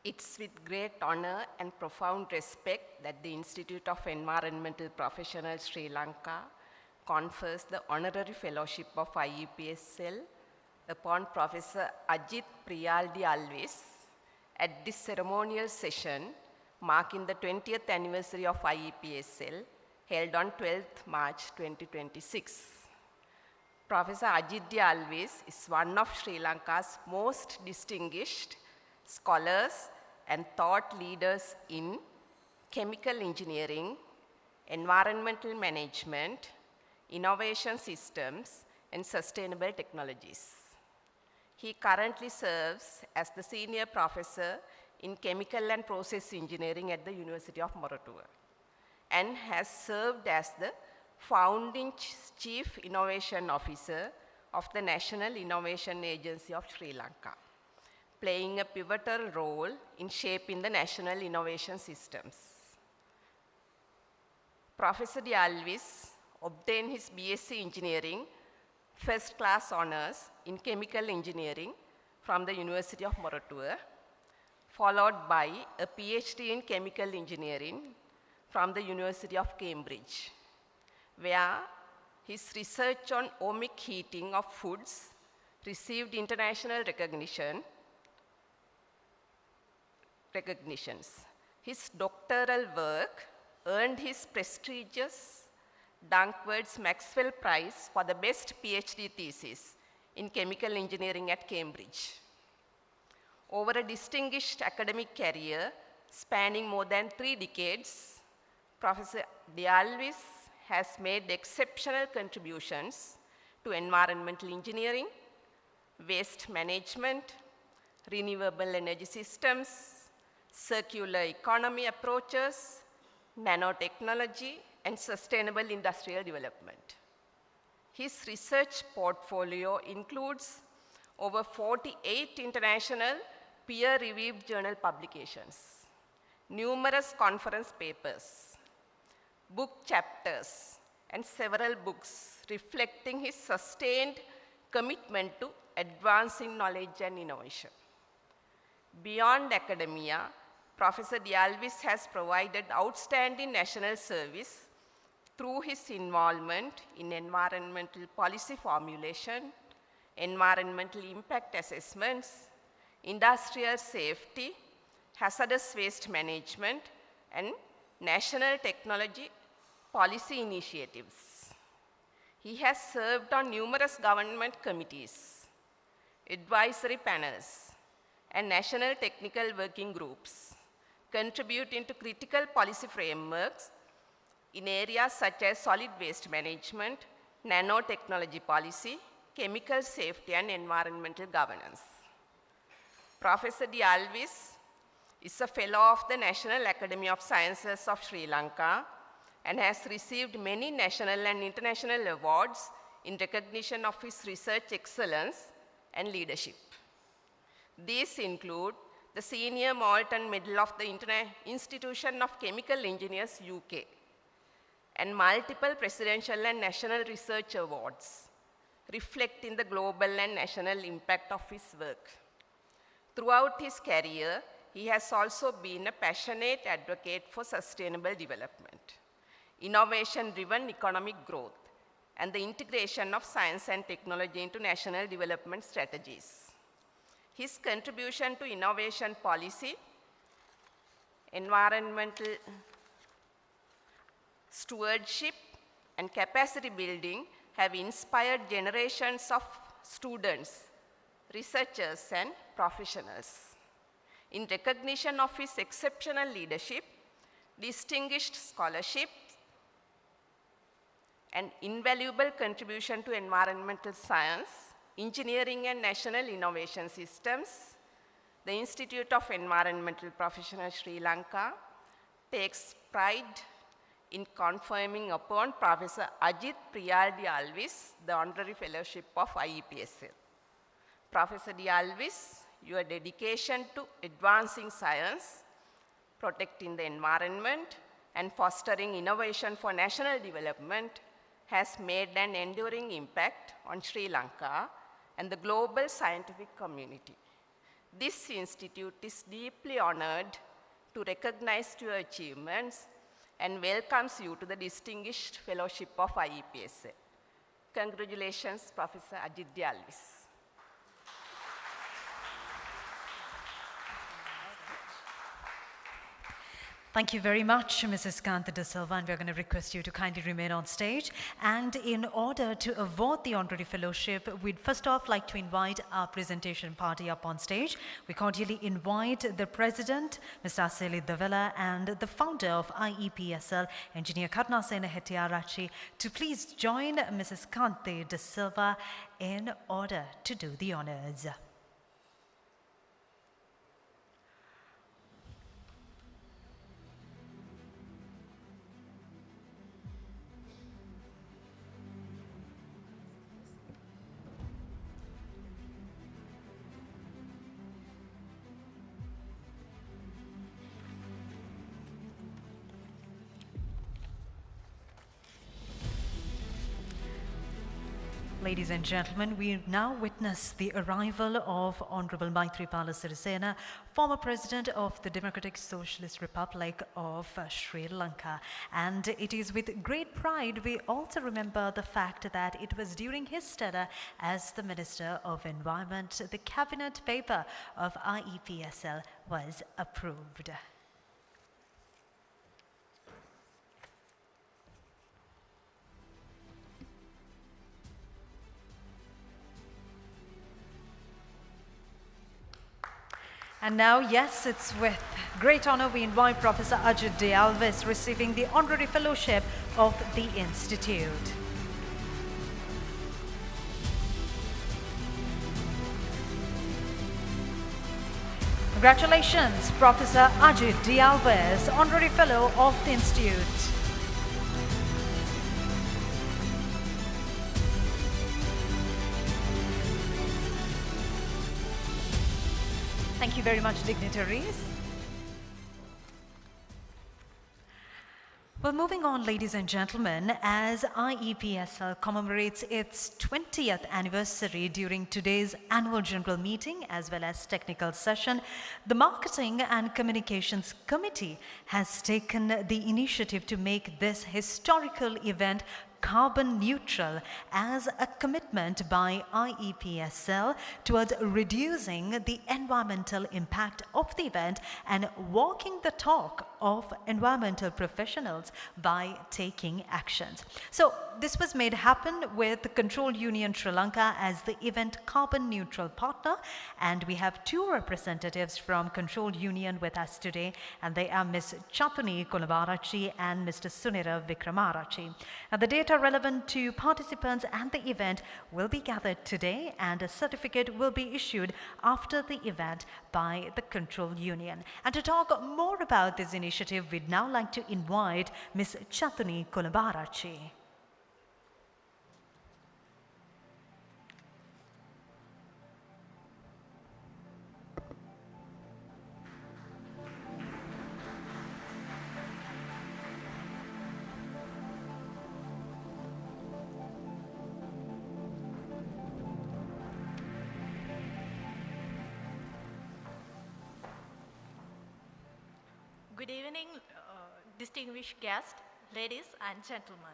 It's with great honor and profound respect that the Institute of Environmental Professionals Sri Lanka confers the Honorary Fellowship of IEPSL upon Professor Ajit Priyaldi Alves at this ceremonial session marking the 20th anniversary of IEPSL held on 12th March 2026. Professor Ajit Alves is one of Sri Lanka's most distinguished scholars and thought leaders in chemical engineering, environmental management, innovation systems, and sustainable technologies. He currently serves as the senior professor in chemical and process engineering at the University of Moratuwa and has served as the founding chief innovation officer of the National Innovation Agency of Sri Lanka, playing a pivotal role in shaping the national innovation systems. Professor De Alves obtained his BSc Engineering first class honors in chemical engineering from the University of Moratuwa, followed by a PhD in chemical engineering from the University of Cambridge, where his research on ohmic heating of foods received international recognitions. His doctoral work earned his prestigious Dankworth Maxwell Prize for the best PhD thesis in chemical engineering at Cambridge. Over a distinguished academic career spanning more than 3 decades, Professor D'Alvis has made exceptional contributions to environmental engineering, waste management, renewable energy systems, circular economy approaches, nanotechnology, and sustainable industrial development. His research portfolio includes over 48 international peer-reviewed journal publications, numerous conference papers, book chapters, and several books reflecting his sustained commitment to advancing knowledge and innovation. Beyond academia, Professor D'Alvis has provided outstanding national service through his involvement in environmental policy formulation, environmental impact assessments, industrial safety, hazardous waste management, and national technology policy initiatives. He has served on numerous government committees, advisory panels, and national technical working groups, contributing to critical policy frameworks in areas such as solid waste management, nanotechnology policy, chemical safety, and environmental governance. Professor D'Alvis is a fellow of the National Academy of Sciences of Sri Lanka and has received many national and international awards in recognition of his research excellence and leadership. These include the Senior Moulton Medal of the Institution of Chemical Engineers, UK, and multiple presidential and national research awards, reflecting the global and national impact of his work. Throughout his career, he has also been a passionate advocate for sustainable development, innovation-driven economic growth, and the integration of science and technology into national development strategies. His contribution to innovation policy, environmental stewardship, and capacity building have inspired generations of students, researchers, and professionals. In recognition of his exceptional leadership, distinguished scholarship, and invaluable contribution to environmental science, engineering, and national innovation systems, the Institute of Environmental Professionals Sri Lanka takes pride in conferring upon Professor Ajit Priyal D'Alvis the Honorary Fellowship of IEPSL. Professor D'Alvis, your dedication to advancing science, protecting the environment, and fostering innovation for national development has made an enduring impact on Sri Lanka and the global scientific community. This institute is deeply honored to recognize your achievements and welcomes you to the distinguished fellowship of IEPSL. Congratulations, Professor Ajit D'Alvis. Thank you very much, Mrs. Kanta De Silva, and we're going to request you to kindly remain on stage. And in order to award the honorary fellowship, we'd first off like to invite our presentation party up on stage. We cordially invite the president, Mr. Aseli Davela, and the founder of IEPSL, Engineer Karnasena Hettiarachchi, to please join Mrs. Kanta De Silva in order to do the honors. ladies and gentlemen, we now witness the arrival of Honorable Maithripala Sirisena, former President of the Democratic Socialist Republic of Sri Lanka. And it is with great pride we also remember the fact that it was during his tenure as the Minister of Environment, the cabinet paper of IEPSL was approved. And now, yes, it's with great honor we invite Professor Ajit De Alves receiving the Honorary Fellowship of the Institute. Congratulations, Professor Ajit De Alves, Honorary Fellow of the Institute. Thank you very much, dignitaries. Well, moving on, ladies and gentlemen, as IEPSL commemorates its 20th anniversary during today's annual general meeting as well as technical session, the Marketing and Communications Committee has taken the initiative to make this historical event carbon neutral as a commitment by IEPSL towards reducing the environmental impact of the event and walking the talk of environmental professionals by taking actions. So this was made happen with Control Union Sri Lanka as the event carbon neutral partner, and we have two representatives from Control Union with us today, and they are Ms. Chatuni Kulabarachi and Mr. Sunira Vikramarachi. Now, the data relevant to participants and the event will be gathered today, and a certificate will be issued after the event by the Control Union. And to talk more about this initiative, we'd now like to invite Ms. Chatuni Kulabarachi. Good evening, distinguished guests, ladies and gentlemen.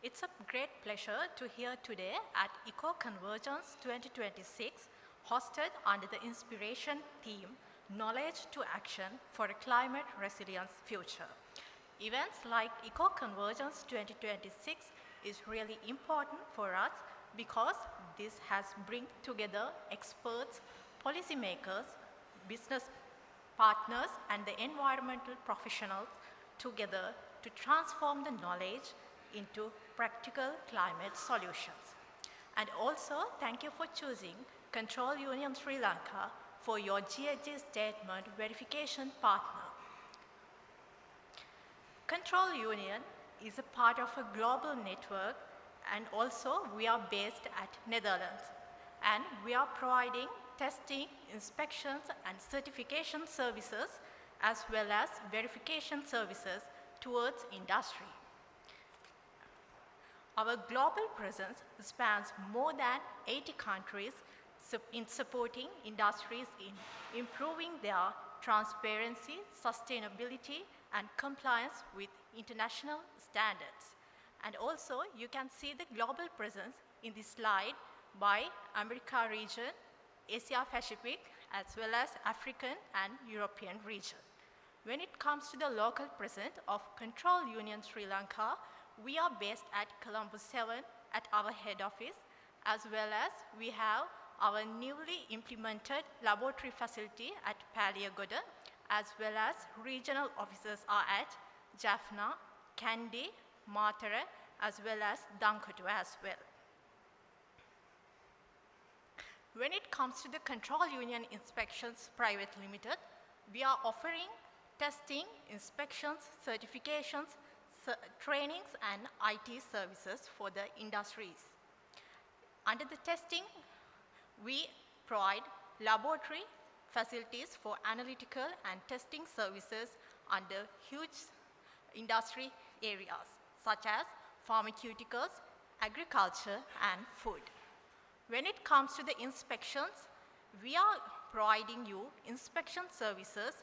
It's a great pleasure to here today at EcoConvergence 2026, hosted under the inspiration theme, Knowledge to Action for a Climate Resilience Future. Events like EcoConvergence 2026 is really important for us because this has bring together experts, policymakers, business partners and the environmental professionals together to transform the knowledge into practical climate solutions. And also, thank you for choosing Control Union Sri Lanka for your GHG statement verification partner. Control Union is a part of a global network, and also we are based at Netherlands, and we are providing testing, inspections and certification services as well as verification services towards industry. Our global presence spans more than 80 countries in supporting industries in improving their transparency, sustainability and compliance with international standards. And also you can see the global presence in this slide by America region, Asia Pacific, as well as African and European region. When it comes to the local presence of Control Union Sri Lanka, we are based at Colombo 7 at our head office, as well as we have our newly implemented laboratory facility at Paliagoda, as well as regional offices are at Jaffna, Kandy, Matara, as well as Dankotu as well. When it comes to the Control Union Inspections Private Limited, we are offering testing, inspections, certifications, trainings and IT services for the industries. Under the testing, we provide laboratory facilities for analytical and testing services under huge industry areas such as pharmaceuticals, agriculture and food. When it comes to the inspections, we are providing you inspection services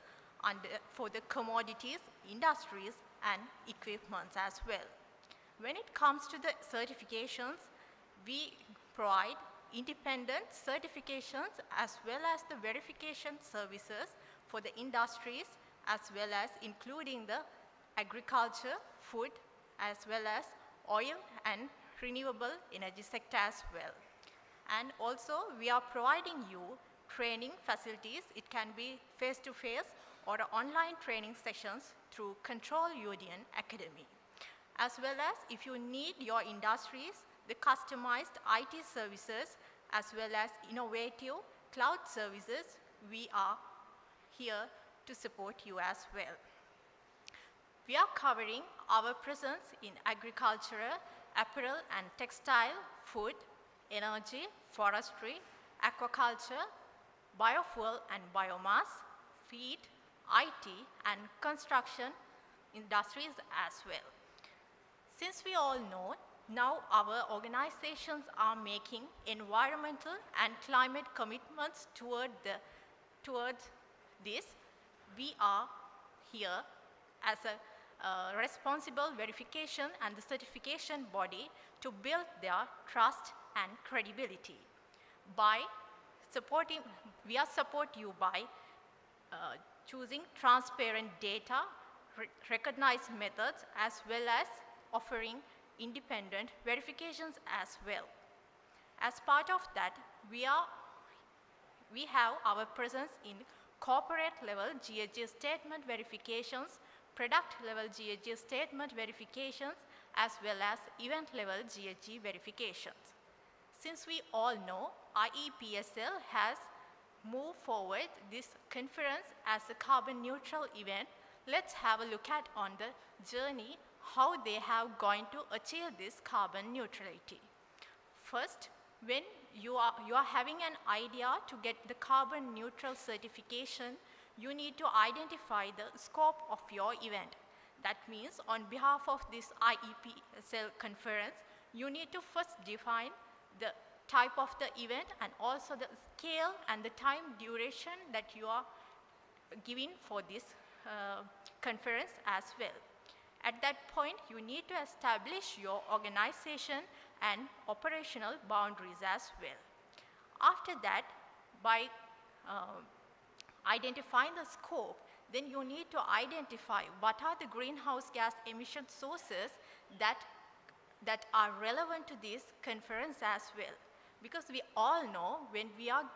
for the commodities, industries, and equipments as well. When it comes to the certifications, we provide independent certifications as well as the verification services for the industries, as well as including the agriculture, food, as well as oil and renewable energy sector as well. And also, we are providing you training facilities. It can be face-to-face or online training sessions through Control Union Academy. As well as if you need your industries, the customized IT services as well as innovative cloud services, we are here to support you as well. We are covering our presence in agriculture, apparel and textile, food, energy, forestry, aquaculture, biofuel and biomass, feed, IT and construction industries as well. Since we all know, now our organizations are making environmental and climate commitments towards this, we are here as a responsible verification and the certification body to build their trust and credibility. We support you by choosing transparent data, recognized methods, as well as offering independent verifications as well. As part of that, we have our presence in corporate level GHG statement verifications, product level GHG statement verifications, as well as event level GHG verifications. Since we all know IEPSL has moved forward this conference as a carbon neutral event, let's have a look at on the journey how they have going to achieve this carbon neutrality. First, when you are having an idea to get the carbon neutral certification, you need to identify the scope of your event. That means on behalf of this IEPSL conference, you need to first define the type of the event and also the scale and the time duration that you are giving for this conference as well. At that point, you need to establish your organization and operational boundaries as well. After that, by identifying the scope, then you need to identify what are the greenhouse gas emission sources that are relevant to this conference as well. Because we all know when we are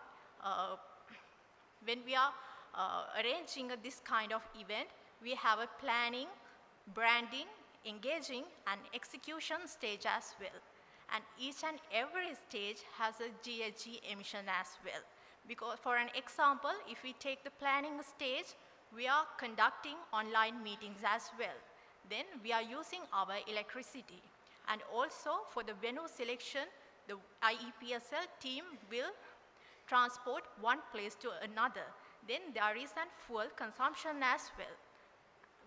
arranging this kind of event, we have a planning, branding, engaging, and execution stage as well. And each and every stage has a GHG emission as well. Because for an example, if we take the planning stage, we are conducting online meetings as well. Then we are using our electricity. And also for the venue selection, the IEPSL team will transport one place to another. Then there is a fuel consumption as well.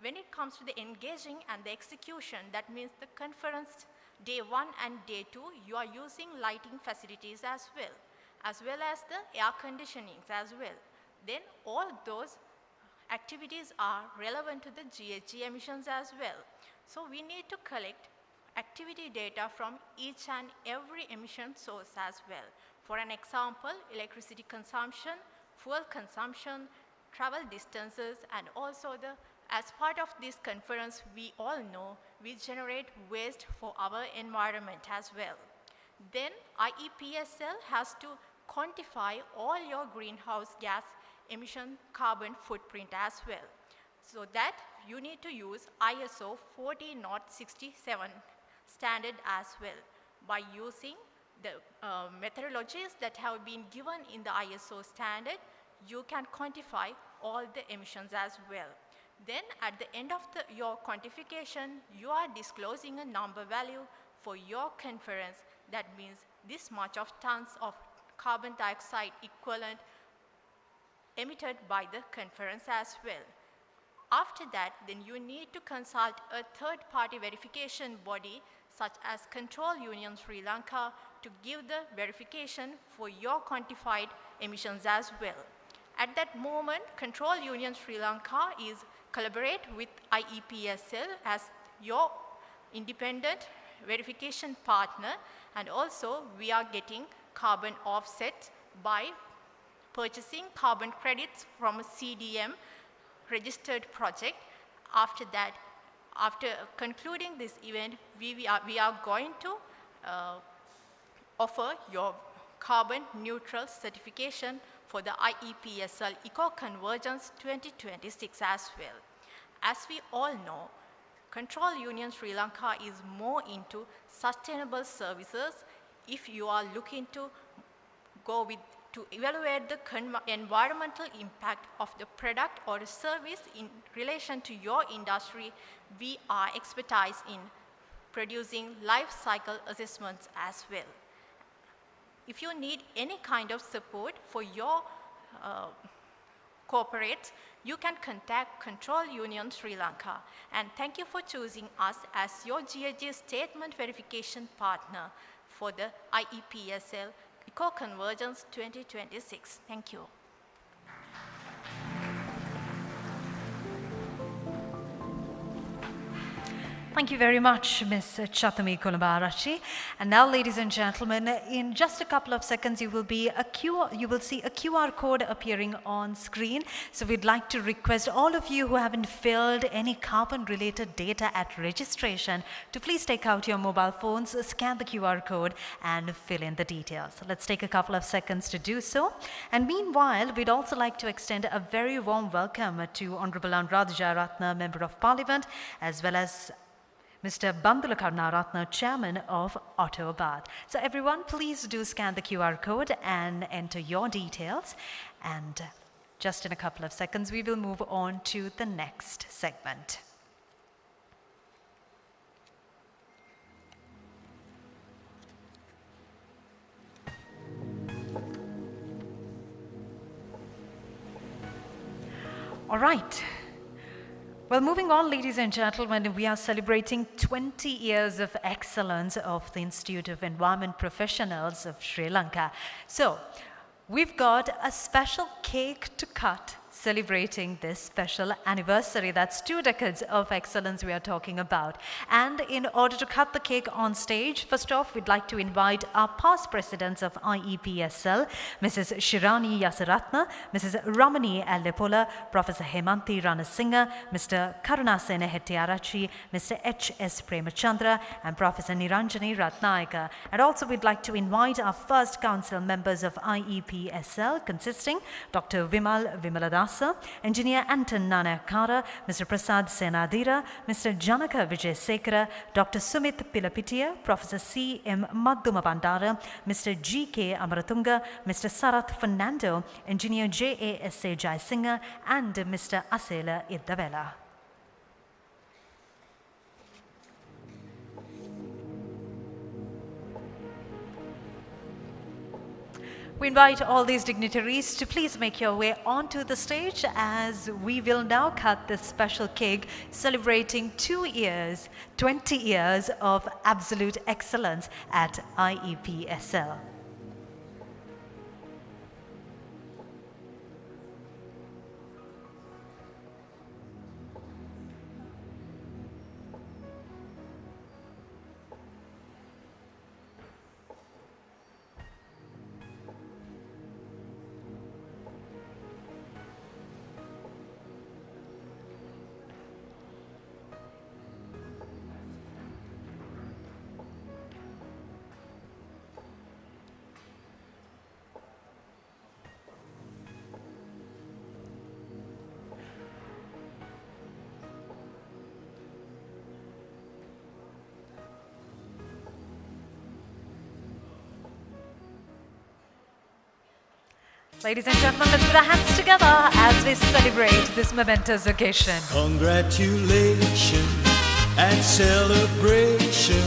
When it comes to the engaging and the execution, that means the conference day 1 and day 2, you are using lighting facilities as well as the air conditionings as well. Then all those activities are relevant to the GHG emissions as well. So we need to collect activity data from each and every emission source as well. For an example, electricity consumption, fuel consumption, travel distances, and also as part of this conference, we all know we generate waste for our environment as well. Then IEPSL has to quantify all your greenhouse gas emission carbon footprint as well. So that you need to use ISO 14067 standard as well. By using the methodologies that have been given in the ISO standard, you can quantify all the emissions as well. Then at the end of your quantification, you are disclosing a number value for your conference. That means this much of tons of carbon dioxide equivalent emitted by the conference as well. After that, then you need to consult a third-party verification body such as Control Union Sri Lanka to give the verification for your quantified emissions as well. At that moment, Control Union Sri Lanka is collaborate with IEPSL as your independent verification partner, and also we are getting carbon offsets by purchasing carbon credits from a CDM registered project. After that, after concluding this event, we are going to offer your carbon neutral certification for the IEPSL EcoConvergence 2026 as well. As we all know, Control Union Sri Lanka is more into sustainable services. If you are looking to go with to evaluate the environmental impact of the product or service in relation to your industry, we are expertise in producing life cycle assessments as well. If you need any kind of support for your corporates, you can contact Control Union Sri Lanka. And thank you for choosing us as your GHG statement verification partner for the IEPSL EcoConvergence 2026. Thank you. Thank you very much, Ms. Chatami Kolambarachi. And now, ladies and gentlemen, in just a couple of seconds, you will see a QR code appearing on screen. So we'd like to request all of you who haven't filled any carbon-related data at registration to please take out your mobile phones, scan the QR code, and fill in the details. So let's take a couple of seconds to do so. And meanwhile, we'd also like to extend a very warm welcome to Honorable Anuradha Jayaratne, Member of Parliament, as well as Mr. Bandula Karunaratne, Chairman of Autobad. So everyone, please do scan the QR code and enter your details. And just in a couple of seconds, we will move on to the next segment. All right. Well, moving on, ladies and gentlemen, we are celebrating 20 years of excellence of the Institute of Environment Professionals of Sri Lanka. So, we've got a special cake to cut celebrating this special anniversary. That's 2 decades of excellence we are talking about. And in order to cut the cake on stage, first off, we'd like to invite our past presidents of IEPSL, Mrs. Shirani Yasaratne, Mrs. Ramani Allepola, Professor Hemanthi Ranasinghe, Mr. Karunasena Hettiarachi, Mr. H.S. Premachandra, and Professor Niranjani Ratnayaka. And also we'd like to invite our first council members of IEPSL, consisting Dr. Vimal Vimaladasa, Engineer Anton Nanayakara, Mr. Prasad Senadira, Mr. Janaka Vijayasekara, Dr. Sumit Pilapitiya, Professor C. M. Madduma Bandara, Mr. G. K. Amaratunga, Mr. Sarath Fernando, Engineer J. A. S. A. Jaisinga, and Mr. Asela Iddavela. We invite all these dignitaries to please make your way onto the stage as we will now cut this special cake celebrating 20 years of absolute excellence at IEPSL. Ladies and gentlemen, let's put our hands together as we celebrate this momentous occasion. Congratulations and celebration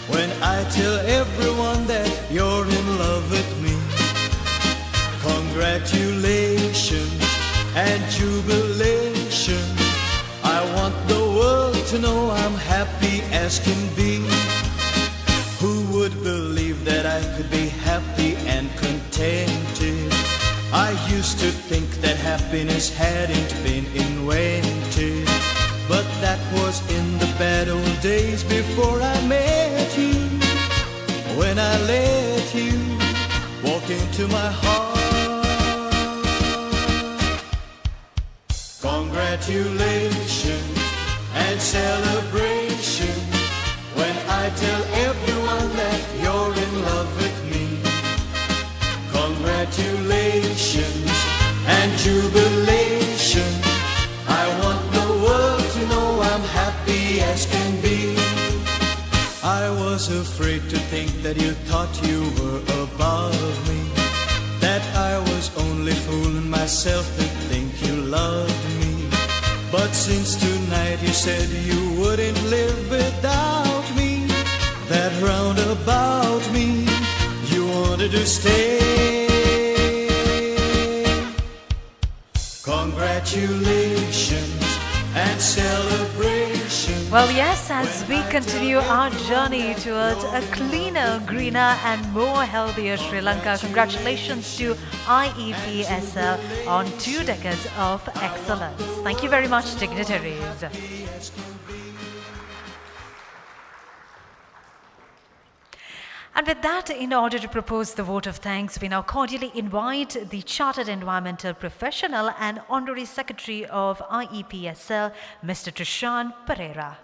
when I tell everyone that you're in love with me. Congratulations and jubilation as can be. Who would believe that I could be happy and contented? I used to think that happiness hadn't been invented, but that was in the bad old days before I met you. When I let you walk into my heart. Congratulations and celebration when I tell everyone that you're in love with me. Congratulations and jubilation. I want the world to know I'm happy as can be. I was afraid to think that you thought you were above me, that I was only fooling myself to think you loved me. But since tonight you said you wouldn't live without me, that round about me you wanted to stay. Congratulations and celebration. Well, yes, as we continue our journey towards a cleaner, greener and more healthier Sri Lanka, congratulations to IEPSL on 2 decades of excellence. Thank you very much, dignitaries. And with that, in order to propose the vote of thanks, we now cordially invite the Chartered Environmental Professional and Honorary Secretary of IEPSL, Mr. Trishan Pereira.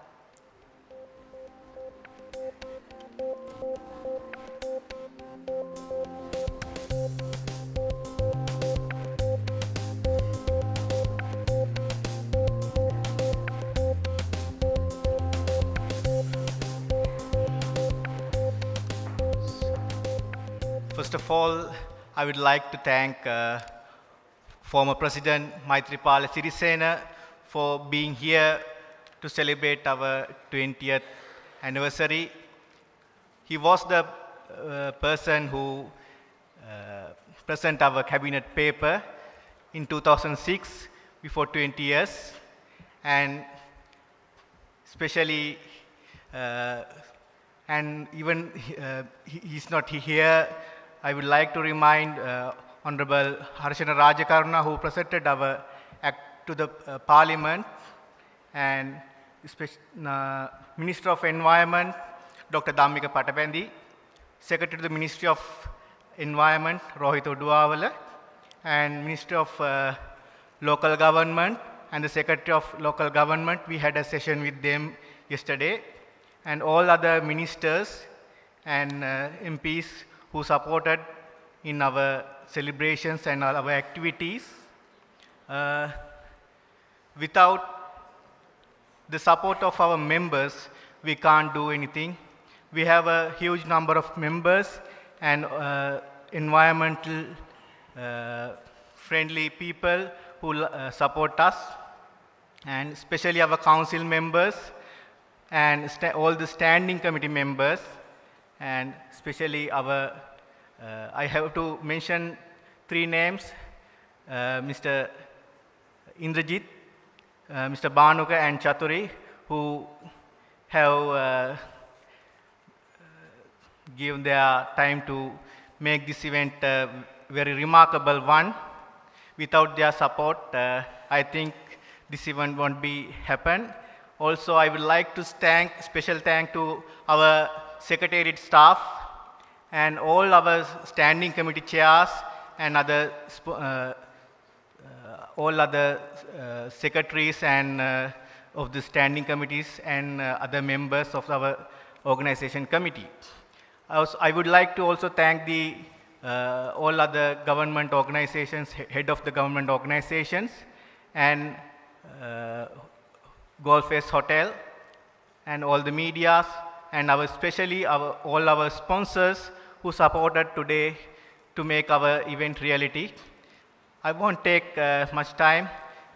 First of all, I would like to thank former President Maithripala Sirisena for being here to celebrate our 20th anniversary. He was the person who presented our cabinet paper in 2006, before 20 years, and especially and even he's not here, I would like to remind Honorable Harshana Rajakaruna, who presented our act to the Parliament, and Minister of Environment, Dr. Dhammika Patabandi, Secretary to the Ministry of Environment, Rohit Uduawala, and Minister of Local Government and the Secretary of Local Government. We had a session with them yesterday, and all other ministers and MPs who supported in our celebrations and all our activities. Without the support of our members, we can't do anything. We have a huge number of members and environmental friendly people who support us, and especially our council members and all the standing committee members, and especially our, I have to mention 3 names, Mr. Indrajit, Mr. Banuka and Chaturi, who have given their time to make this event a very remarkable one. Without their support, I think this event won't be happen. Also, I would like to special thank to our secretariat staff and all our standing committee chairs and other all other secretaries and of the standing committees and other members of our organization committee. I would like to also thank the all other government organizations, head of the government organizations, and Golf Face Hotel, and all the medias, and especially all our sponsors who supported today to make our event reality. I won't take much time.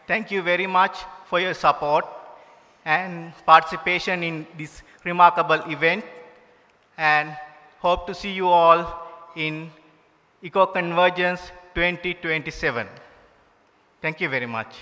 Thank you very much for your support and participation in this remarkable event, and hope to see you all in EcoConvergence 2027. Thank you very much.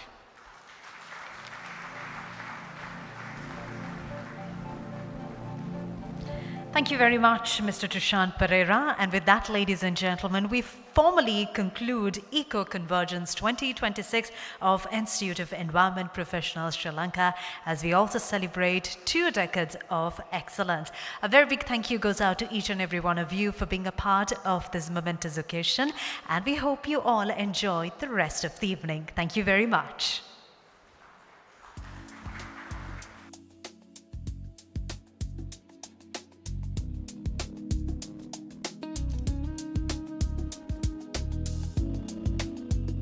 Thank you very much, Mr. Tushant Pereira. And with that, ladies and gentlemen, we formally conclude EcoConvergence 2026 of Institute of Environment Professionals Sri Lanka, as we also celebrate 2 decades of excellence. A very big thank you goes out to each and every one of you for being a part of this momentous occasion, and we hope you all enjoy the rest of the evening. Thank you very much.